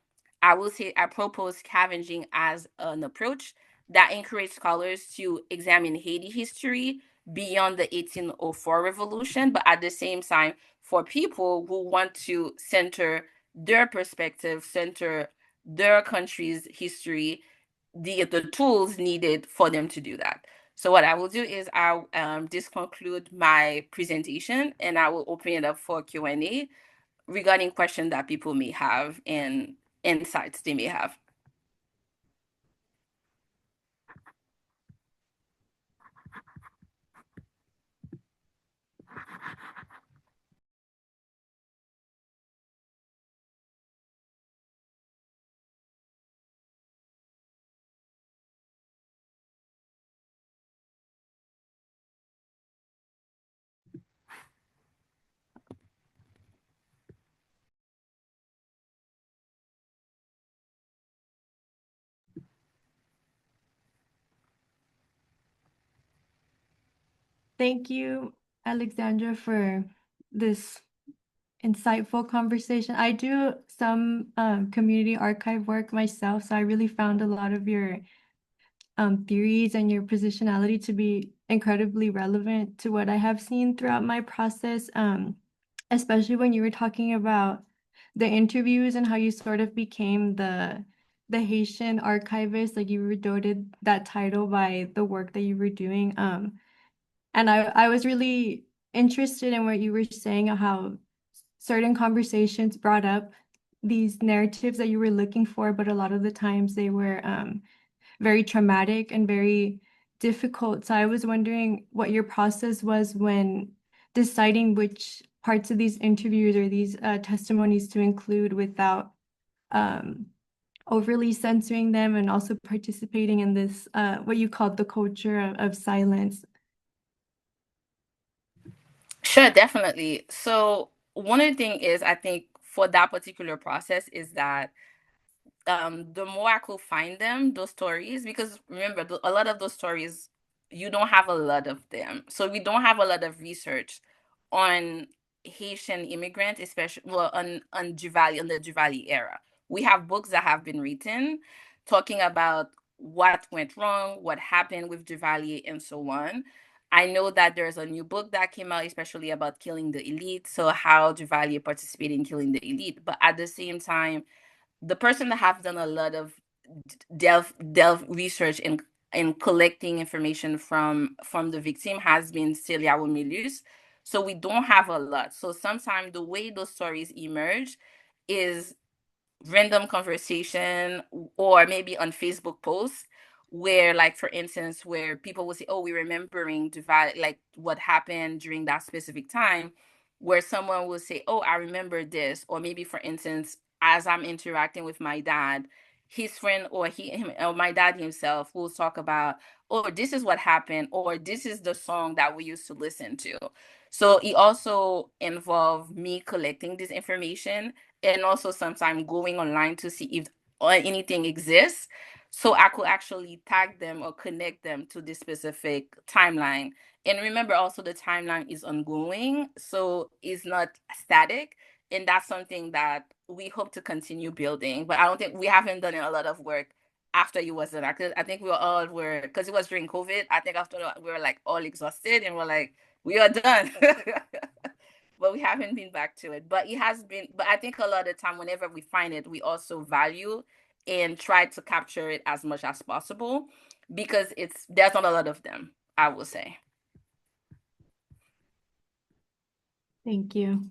C: I will say I propose scavenging as an approach that encourages scholars to examine Haiti history beyond the 1804 revolution, but at the same time, for people who want to center their perspective, center their country's history, the tools needed for them to do that. So what I will do is I'll just conclude my presentation and I will open it up for Q&A regarding questions that people may have and insights they may have.
B: Thank you, Alexandra, for this insightful conversation. I do some community archive work myself, so I really found a lot of your theories and your positionality to be incredibly relevant to what I have seen throughout my process, especially when you were talking about the interviews and how you sort of became the Haitian archivist, like you were doted that title by the work that you were doing. And I was really interested in what you were saying, how certain conversations brought up these narratives that you were looking for, but a lot of the times they were very traumatic and very difficult. So I was wondering what your process was when deciding which parts of these interviews or these testimonies to include without um, overly censoring them, and also participating in this what you called the culture of silence.
C: Sure, definitely. So one of the thing is, I think for that particular process is that the more I could find them, those stories, because remember, a lot of those stories, you don't have a lot of them. So we don't have a lot of research on Haitian immigrants, especially well, on Duvalier, on the Duvalier era. We have books that have been written talking about what went wrong, what happened with Duvalier, and so on. I know that there's a new book that came out, especially about killing the elite. So how Duvalier participated in killing the elite, but at the same time, the person that have done a lot of delve research in collecting information from the victim has been Celia Romulus. So we don't have a lot. So sometimes the way those stories emerge is random conversation, or maybe on Facebook posts where, like, for instance, where people will say, oh, we're remembering like what happened during that specific time, where someone will say, oh, I remember this. Or maybe, for instance, as I'm interacting with my dad, his friend or him or my dad himself will talk about, oh, this is what happened, or this is the song that we used to listen to. So it also involved me collecting this information, and also sometimes going online to see if anything exists, so I could actually tag them or connect them to this specific timeline. And remember, also the timeline is ongoing, so it's not static. And that's something that we hope to continue building. But I don't think we haven't done a lot of work after it was done. I think we were because it was during COVID. I think after we were like all exhausted and we're like, we are done. But we haven't been back to it. But it has been, but I think a lot of the time, whenever we find it, we also value and try to capture it as much as possible, because there's not a lot of them, I will say.
B: Thank you.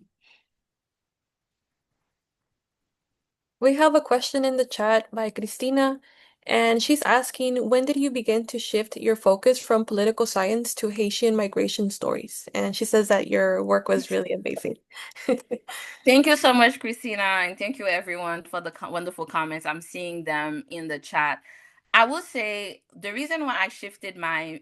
D: We have a question in the chat by Cristina, and she's asking, when did you begin to shift your focus from political science to Haitian migration stories? And she says that your work was really amazing.
C: Thank you so much, Cristina, and thank you everyone for the wonderful comments. I'm seeing them in the chat. I will say the reason why I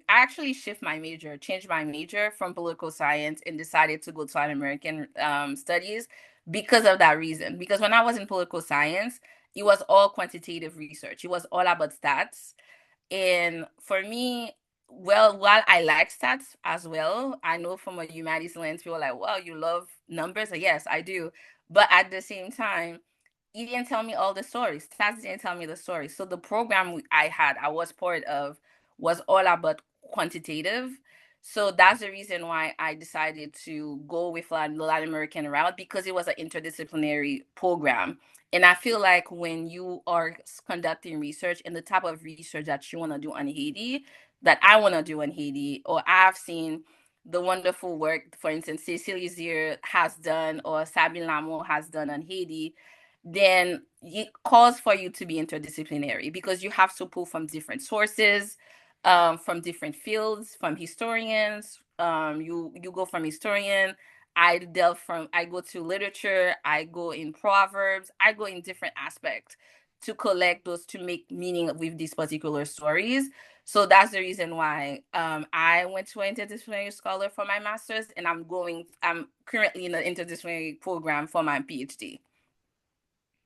C: actually changed my major from political science and decided to go to Latin American studies because of that reason. Because when I was in political science, it was all quantitative research. It was all about stats. And for me, well, while I like stats as well, I know from a humanities lens, people are like, wow, you love numbers. Yes, I do. But at the same time, he didn't tell me all the stories. Stats didn't tell me the story. So the program I was part of, was all about quantitative. So that's the reason why I decided to go with the Latin American route, because it was an interdisciplinary program. And I feel like when you are conducting research and the type of research that you want to do on Haiti, that I want to do in Haiti, or I've seen the wonderful work, for instance, Cécile Zier has done, or Sabine Lamour has done on Haiti, then it calls for you to be interdisciplinary, because you have to pull from different sources, from different fields, from historians. You go from historian. I go to literature. I go in proverbs. I go in different aspects to collect those, to make meaning with these particular stories. So that's the reason why I went to an interdisciplinary scholar for my master's, and I'm currently in an interdisciplinary program for my PhD,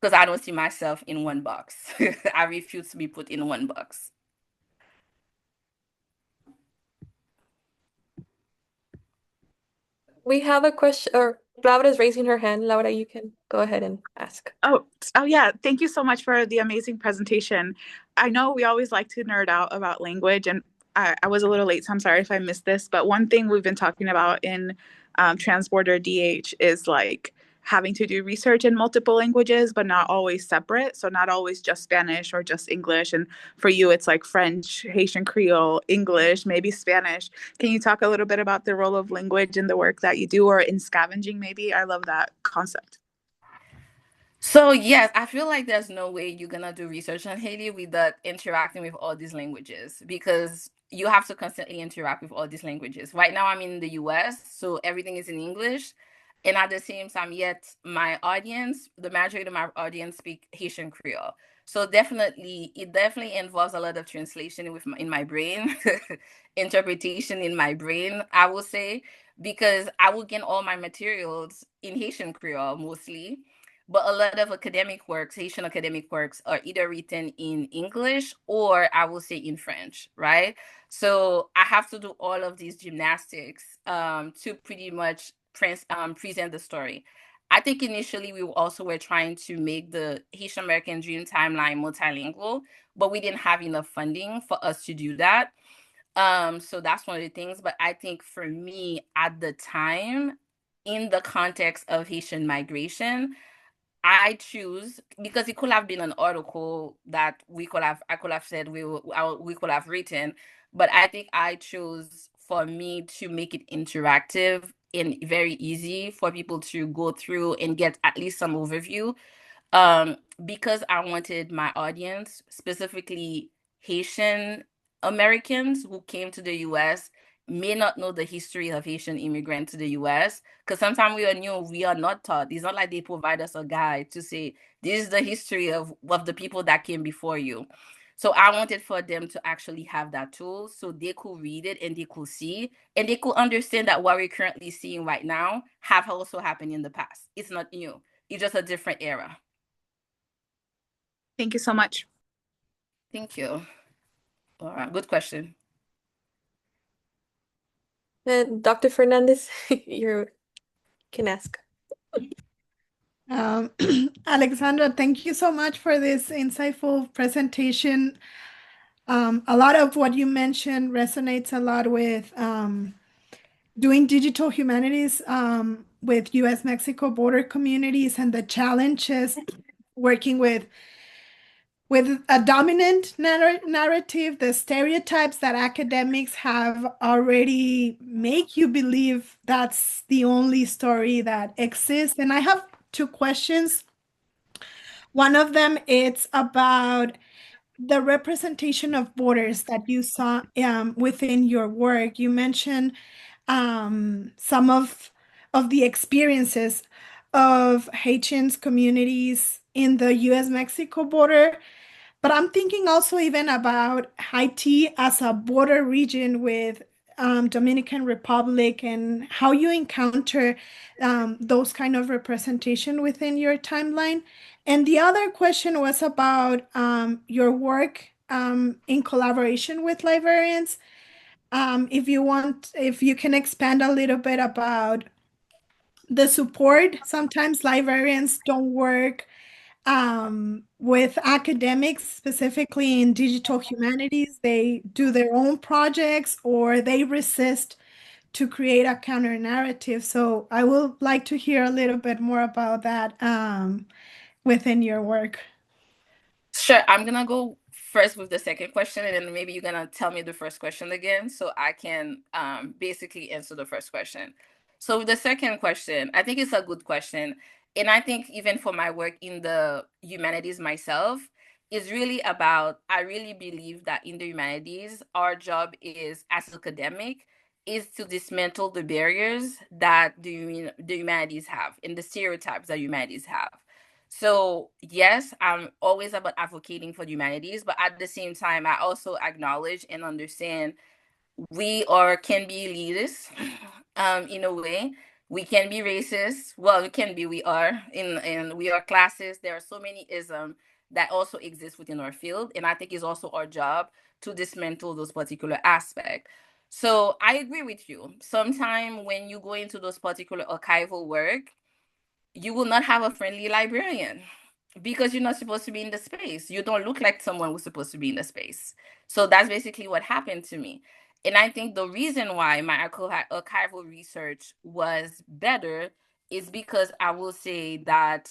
C: because I don't see myself in one box. I refuse to be put in one box.
D: We have a question, or Laura's raising her hand. Laura, you can go ahead and ask.
E: Oh yeah. Thank you so much for the amazing presentation. I know we always like to nerd out about language, and I was a little late, so I'm sorry if I missed this. But one thing we've been talking about in Transborder DH is like having to do research in multiple languages, but not always separate. So not always just Spanish or just English. And for you, it's like French, Haitian Creole, English, maybe Spanish. Can you talk a little bit about the role of language in the work that you do, or in scavenging maybe? I love that concept.
C: So yes, I feel like there's no way you're gonna do research on Haiti without interacting with all these languages, because you have to constantly interact with all these languages. Right now I'm in the US, so everything is in English. And at the same time, yet my audience, the majority of my audience speak Haitian Creole. So definitely, it definitely involves a lot of translation in my brain, interpretation in my brain, I will say, because I will get all my materials in Haitian Creole mostly, but a lot of academic works, Haitian academic works, are either written in English or I will say in French, right? So I have to do all of these gymnastics to pretty much present the story. I think initially we also were trying to make the Haitian American Dream Timeline multilingual, but we didn't have enough funding for us to do that. So that's one of the things. But I think for me at the time, in the context of Haitian migration, I choose, because it could have been an article that I could have said we could have written, but I think I chose for me to make it interactive and very easy for people to go through and get at least some overview, because I wanted my audience, specifically Haitian Americans who came to the US, may not know the history of Haitian immigrant to the US, because sometimes we are new, we are not taught. It's not like they provide us a guide to say this is the history of the people that came before you. So I wanted for them to actually have that tool so they could read it and they could see and they could understand that what we're currently seeing right now have also happened in the past. It's not new. It's just a different era.
E: Thank you so much.
C: Thank you. All right, good question.
D: And Dr. Fernandez, you can ask.
A: Alexandra, thank you so much for this insightful presentation. A lot of what you mentioned resonates a lot with doing digital humanities with US-Mexico border communities and the challenges working with a dominant narrative, the stereotypes that academics have already make you believe that's the only story that exists. And I have two questions. One of them is about the representation of borders that you saw within your work. You mentioned some of the experiences of Haitians communities in the US-Mexico border, but I'm thinking also even about Haiti as a border region with Dominican Republic and how you encounter those kind of representation within your timeline. And the other question was about your work in collaboration with librarians. If you can expand a little bit about the support. Sometimes librarians don't work with academics, specifically in digital humanities. They do their own projects or they resist to create a counter narrative. So I would like to hear a little bit more about that within your work.
C: Sure, I'm gonna go first with the second question, and then maybe you're gonna tell me the first question again so I can basically answer the first question. So the second question, I think it's a good question. And I think even for my work in the humanities myself, is really about, I really believe that in the humanities, our job is as academic is to dismantle the barriers that the humanities have and the stereotypes that humanities have. So yes, I'm always about advocating for the humanities, but at the same time, I also acknowledge and understand we are can be elitist, in a way. We can be racist. Well, we can be. We are in we are classist. There are so many isms that also exist within our field, and I think it's also our job to dismantle those particular aspects. So I agree with you. Sometimes when you go into those particular archival work, you will not have a friendly librarian because you're not supposed to be in the space. You don't look like someone who's supposed to be in the space. So that's basically what happened to me. And I think the reason why my archival research was better is because I will say that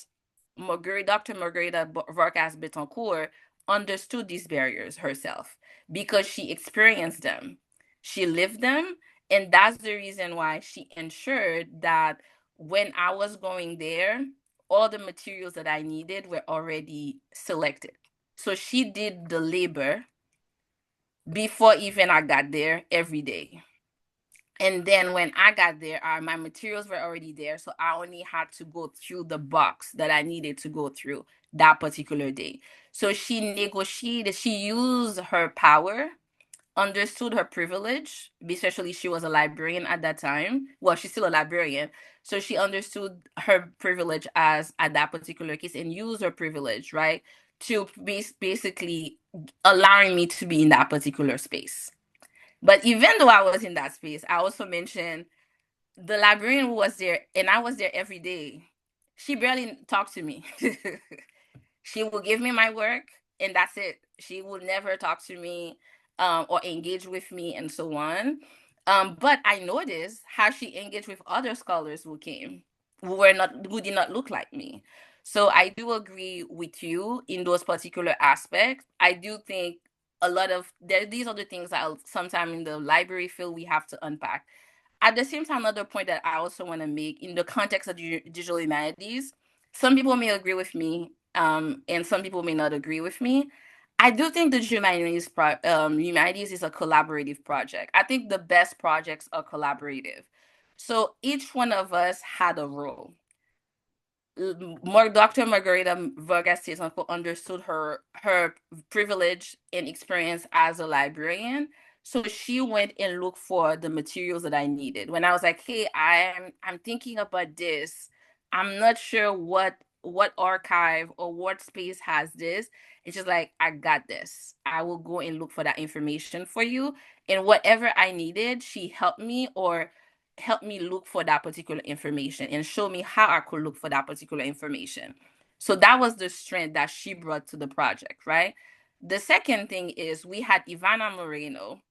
C: Dr. Margarita Vargas Betancourt understood these barriers herself because she experienced them. She lived them. And that's the reason why she ensured that when I was going there, all the materials that I needed were already selected. So she did the labor before even I got there every day. And then when I got there, my materials were already there. So I only had to go through the box that I needed to go through that particular day. So she negotiated, she used her power, understood her privilege, especially she was a librarian at that time. Well, she's still a librarian. So she understood her privilege as at that particular case and used her privilege, right? To basically allowing me to be in that particular space. But even though I was in that space, I also mentioned the librarian who was there, and I was there every day. She barely talked to me. She will give me my work, and that's it. She will never talk to me or engage with me, and so on. But I noticed how she engaged with other scholars who came, who did not look like me. So I do agree with you in those particular aspects. I do think these are the things that sometimes in the library field we have to unpack. At the same time, another point that I also want to make in the context of digital humanities, some people may agree with me, and some people may not agree with me. I do think the humanities is a collaborative project. I think the best projects are collaborative. So each one of us had a role. Dr. Margarita Vargas understood her privilege and experience as a librarian. So she went and looked for the materials that I needed. When I was like, "Hey, I'm thinking about this. I'm not sure what archive or what space has this." It's just like, "I got this. I will go and look for that information for you." And whatever I needed, she helped me or help me look for that particular information and show me how I could look for that particular information. So that was the strength that she brought to the project, right? The second thing is we had Ivana Moreno.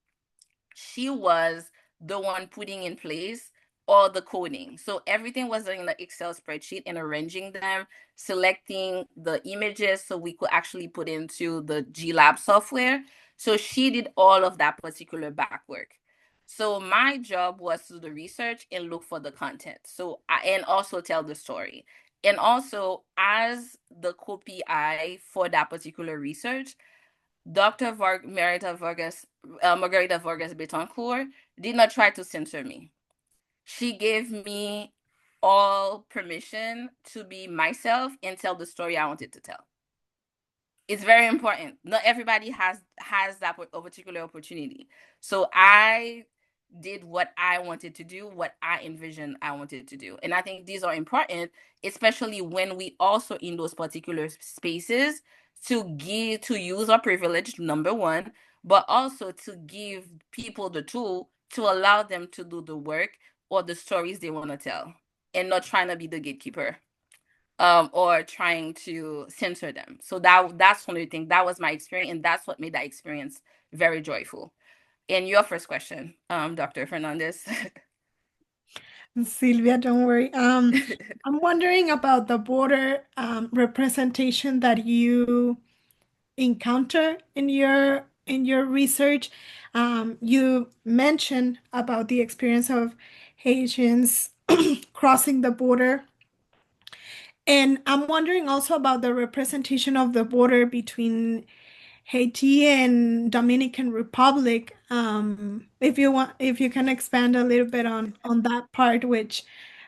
C: She was the one putting in place all the coding. So everything was in the Excel spreadsheet and arranging them, selecting the images so we could actually put into the GLab software. So she did all of that particular back work. So my job was to do the research and look for the content. And also tell the story. And also, as the co-PI for that particular research, Dr. Margarita Vargas Betancourt did not try to censor me. She gave me all permission to be myself and tell the story I wanted to tell. It's very important. Not everybody has that particular opportunity. So I did what I wanted to do, what I envisioned I wanted to do. And I think these are important, especially when we also in those particular spaces to use our privilege, number one, but also to give people the tool to allow them to do the work or the stories they want to tell and not trying to be the gatekeeper or trying to censor them. So that's one of the things. That was my experience, and that's what made that experience very joyful. And your first question, Dr. Fernandez.
A: Sylvia, don't worry. I'm wondering about the border representation that you encounter in your research. You mentioned about the experience of Haitians crossing the border. And I'm wondering also about the representation of the border between Haiti and Dominican Republic. If you can expand a little bit on that part, which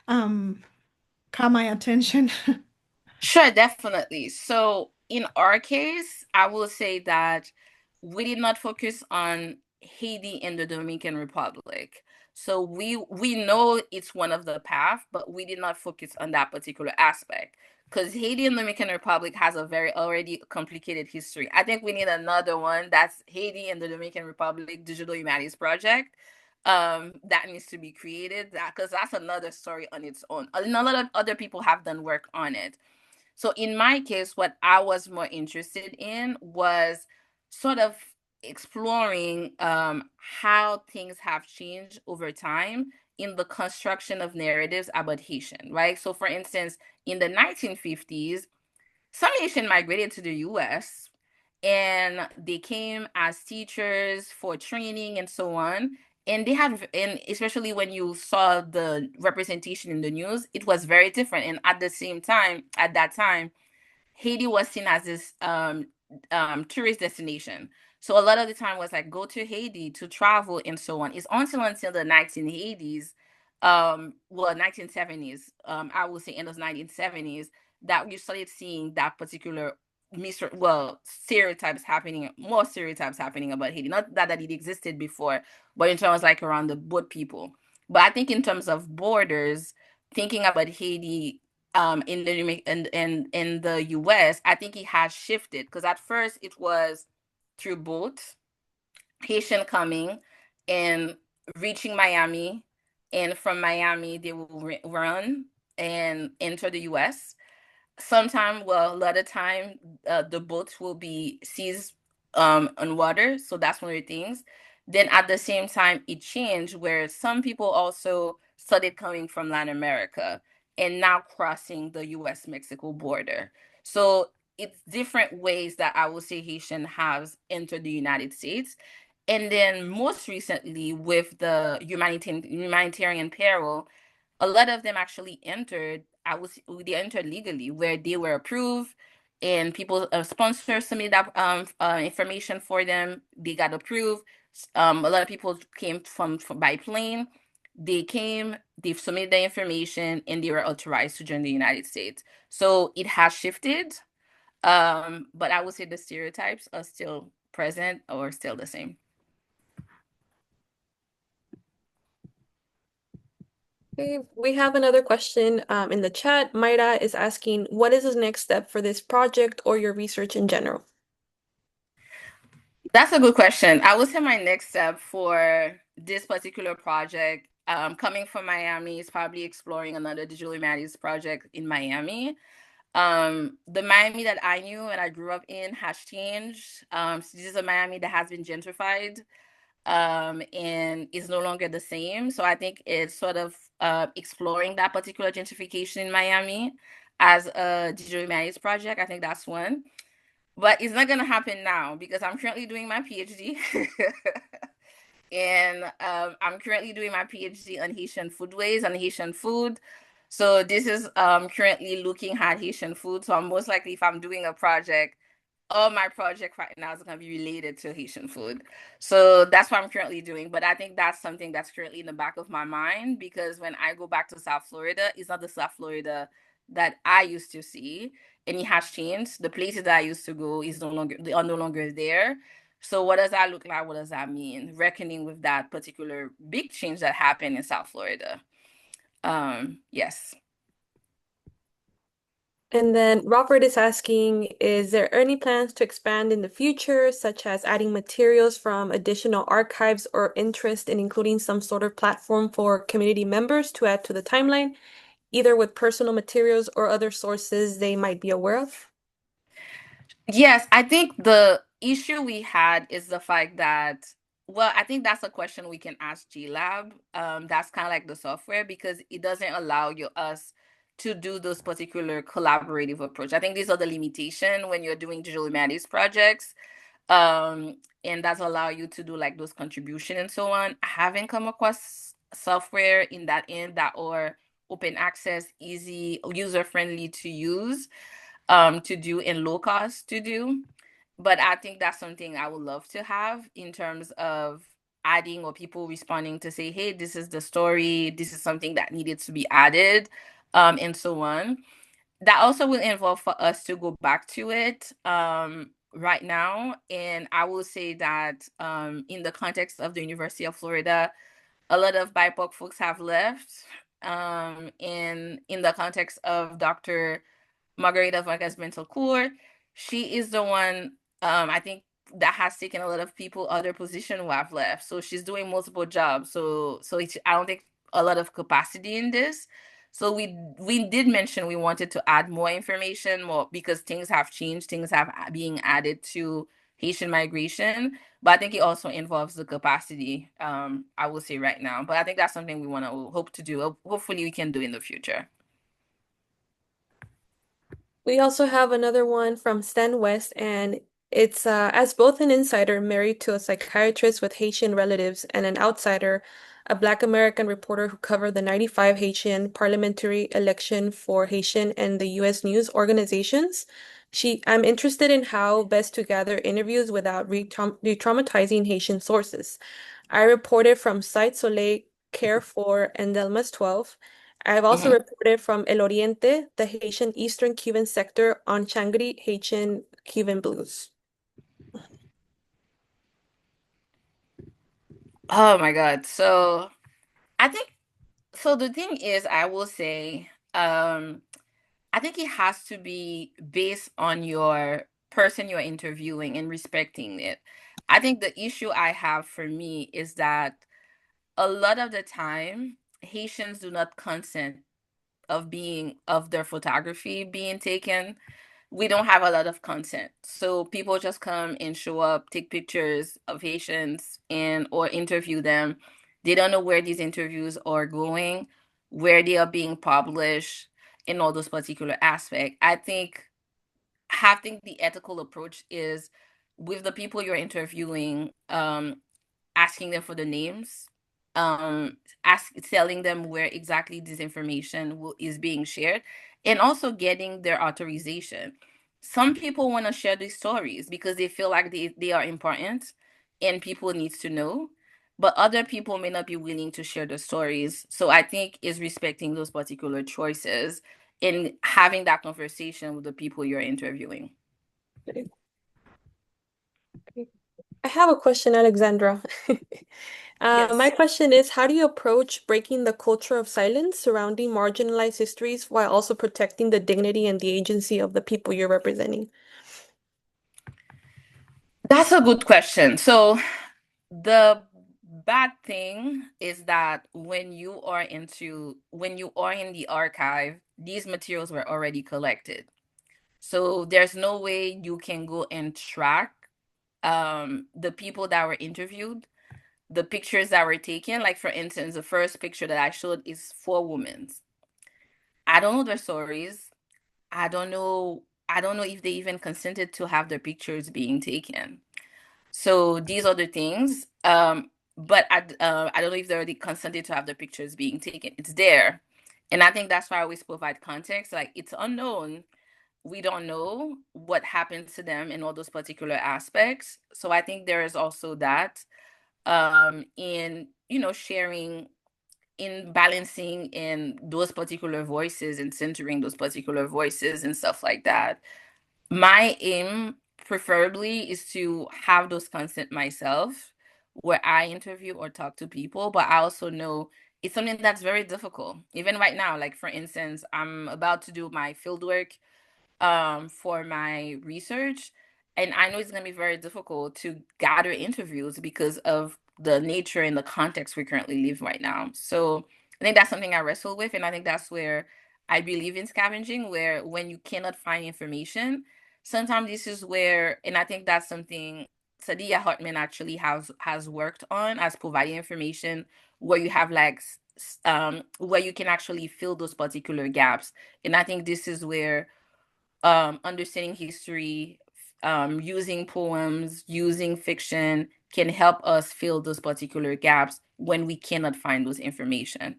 A: caught my attention.
C: Sure, definitely. So in our case, I will say that we did not focus on Haiti and the Dominican Republic. So we know it's one of the path, but we did not focus on that particular aspect because Haiti and Dominican Republic has a very already complicated history. I think we need another one that's Haiti and the Dominican Republic Digital Humanities Project. that needs to be created, that because that's another story on its own. And a lot of other people have done work on it. So in my case, what I was more interested in was sort of exploring how things have changed over time in the construction of narratives about Haitian, right? So for instance, in the 1950s, some Haitian migrated to the US and they came as teachers for training and so on. And they had, and especially when you saw the representation in the news, it was very different. And at the same time, at that time, Haiti was seen as this tourist destination. So a lot of the time was like go to Haiti to travel and so on. It's until the 1980s, well 1970s, I would say in those 1970s that we started seeing that particular stereotypes happening, more stereotypes happening about Haiti. Not that it existed before, but in terms like around the boat people. But I think in terms of borders, thinking about Haiti in the US, I think it has shifted because at first it was through boat, Haitian coming and reaching Miami, and from Miami they will run and enter the US. Sometime, well, a lot of time, the boats will be seized on water, so that's one of the things. Then at the same time, it changed where some people also started coming from Latin America and now crossing the U.S.-Mexico border. So it's different ways that I would say Haitian has entered the United States. And then most recently, with the humanitarian peril, a lot of them actually entered. They entered legally, where they were approved, and people sponsors submitted that information for them. They got approved. A lot of people came from by plane. They came, they've submitted the information, and they were authorized to join the United States. So it has shifted, but I would say the stereotypes are still present or still the same.
D: Okay, we have another question in the chat. Mayra is asking, what is the next step for this project or your research in general?
C: That's a good question. I would say my next step for this particular project, coming from Miami, is probably exploring another digital humanities project in Miami. The Miami that I knew and I grew up in has changed. So this is a Miami that has been gentrified, and is no longer the same. So I think it's sort of exploring that particular gentrification in Miami as a digital humanities project. I think that's one. But it's not going to happen now because I'm currently doing my PhD. And I'm currently doing my PhD on Haitian foodways and Haitian food. So this is currently looking at Haitian food. So I'm most likely, if I'm doing a project, all my project right now is going to be related to Haitian food. So that's what I'm currently doing. But I think that's something that's currently in the back of my mind, because when I go back to South Florida, it's not the South Florida that I used to see, and it has changed. The places that I used to go they are no longer there. So what does that look like? What does that mean? Reckoning with that particular big change that happened in South Florida. Yes.
D: And then Robert is asking, is there any plans to expand in the future, such as adding materials from additional archives, or interest in including some sort of platform for community members to add to the timeline, either with personal materials or other sources they might be aware of?
C: Yes, I think the issue we had is the fact that, well, I think that's a question we can ask GLab. That's kind of like the software, because it doesn't allow us to do those particular collaborative approach. I think these are the limitation when you're doing digital humanities projects. And that's allow you to do like those contribution and so on. I haven't come across software in that end that are open access, easy, user friendly to use, to do, and low cost to do. But I think that's something I would love to have in terms of adding, or people responding to say, hey, this is the story, this is something that needed to be added, and so on. That also will involve for us to go back to it right now. And I will say that in the context of the University of Florida, a lot of BIPOC folks have left. In the context of Dr. Margarita Vargas Bentelcourt, she is the one, I think that has taken a lot of people other position who have left. So she's doing multiple jobs. So I don't think a lot of capacity in this. So we did mention we wanted to add more information, more because things have changed, things have being added to Haitian migration. But I think it also involves the capacity, I will say right now. But I think that's something we want to hope to do. Hopefully we can do in the future.
D: We also have another one from Stan West, and it's as both an insider married to a psychiatrist with Haitian relatives and an outsider, a Black American reporter who covered the 95 Haitian parliamentary election for Haitian and the US news organizations. I'm interested in how best to gather interviews without re-traumatizing Haitian sources. I reported from Site Soleil, Care 4, and Delmas 12. I've also reported from El Oriente, the Haitian Eastern Cuban sector, on Changri Haitian Cuban blues.
C: Oh my God. So I think so the thing is, I will say, I think it has to be based on your person you're interviewing and respecting it. I think the issue I have for me is that a lot of the time Haitians do not consent of their photography being taken. We don't have a lot of content. So people just come and show up, take pictures of Haitians and or interview them. They don't know where these interviews are going, where they are being published, in all those particular aspects. I think having the ethical approach is with the people you're interviewing, asking them for the names, telling them where exactly this information is being shared, and also getting their authorization. Some people want to share these stories because they feel like they are important and people needs to know, but other people may not be willing to share the stories. So I think is respecting those particular choices and having that conversation with the people you're interviewing.
D: I have a question, Alexandra. My
C: Yes.
D: question is, how do you approach breaking the culture of silence surrounding marginalized histories while also protecting the dignity and the agency of the people you're representing?
C: That's a good question. So the bad thing is that when you are in the archive, these materials were already collected. So there's no way you can go and track the people that were interviewed, the pictures that were taken. Like for instance, the first picture that I showed is 4 women. I don't know their stories. I don't know if they even consented to have their pictures being taken. So these are the things. But I don't know if they already consented to have the pictures being taken. It's there. And I think that's why I always provide context. Like it's unknown. We don't know what happened to them in all those particular aspects. So I think there is also that in, sharing, in balancing in those particular voices and centering those particular voices and stuff like that. My aim, preferably, is to have those consent myself, where I interview or talk to people, but I also know it's something that's very difficult. Even right now, like for instance, I'm about to do my fieldwork for my research, and I know it's going to be very difficult to gather interviews because of the nature and the context we currently live right now. So I think that's something I wrestle with, and I think that's where I believe in scavenging, where when you cannot find information, sometimes this is where, and I think that's something Sadia Hartman actually has worked on, as providing information where you have like where you can actually fill those particular gaps. And I think this is where understanding history, using poems, using fiction can help us fill those particular gaps when we cannot find those information.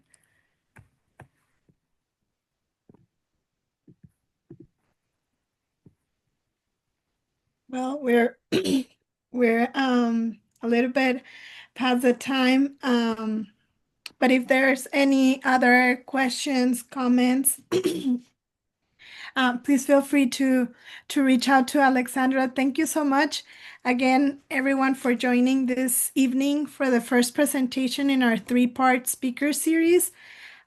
A: Well, we're a little bit past the time. But if there's any other questions, comments, please feel free to reach out to Alexandra. Thank you so much again, everyone, for joining this evening for the first presentation in our 3-part speaker series.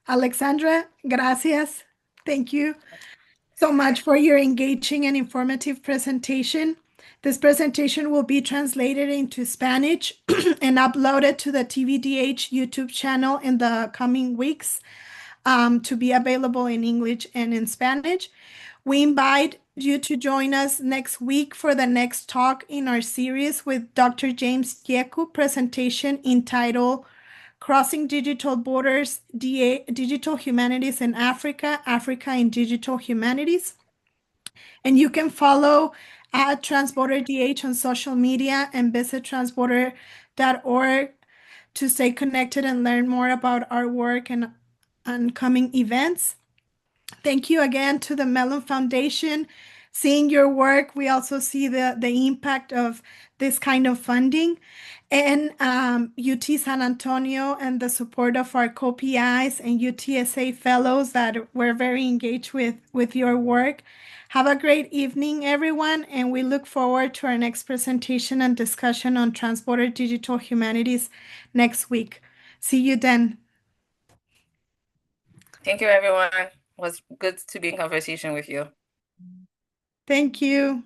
A: Alexandra, gracias. Thank you so much for your engaging and informative presentation. This presentation will be translated into Spanish and uploaded to the TBDH YouTube channel in the coming weeks to be available in English and in Spanish. We invite you to join us next week for the next talk in our series with Dr. James Yeku presentation entitled Crossing Digital Borders, Digital Humanities in Africa, Africa in Digital Humanities. And you can follow at Transborder DH on social media and visit transborder.org to stay connected and learn more about our work and upcoming events. Thank you again to the Mellon Foundation. Seeing your work, we also see the impact of this kind of funding, and UT San Antonio and the support of our co-PIs and UTSA fellows that were very engaged with your work. Have a great evening, everyone, and we look forward to our next presentation and discussion on Transborder Digital Humanities next week. See you then.
C: Thank you, everyone. It was good to be in conversation with you.
A: Thank you.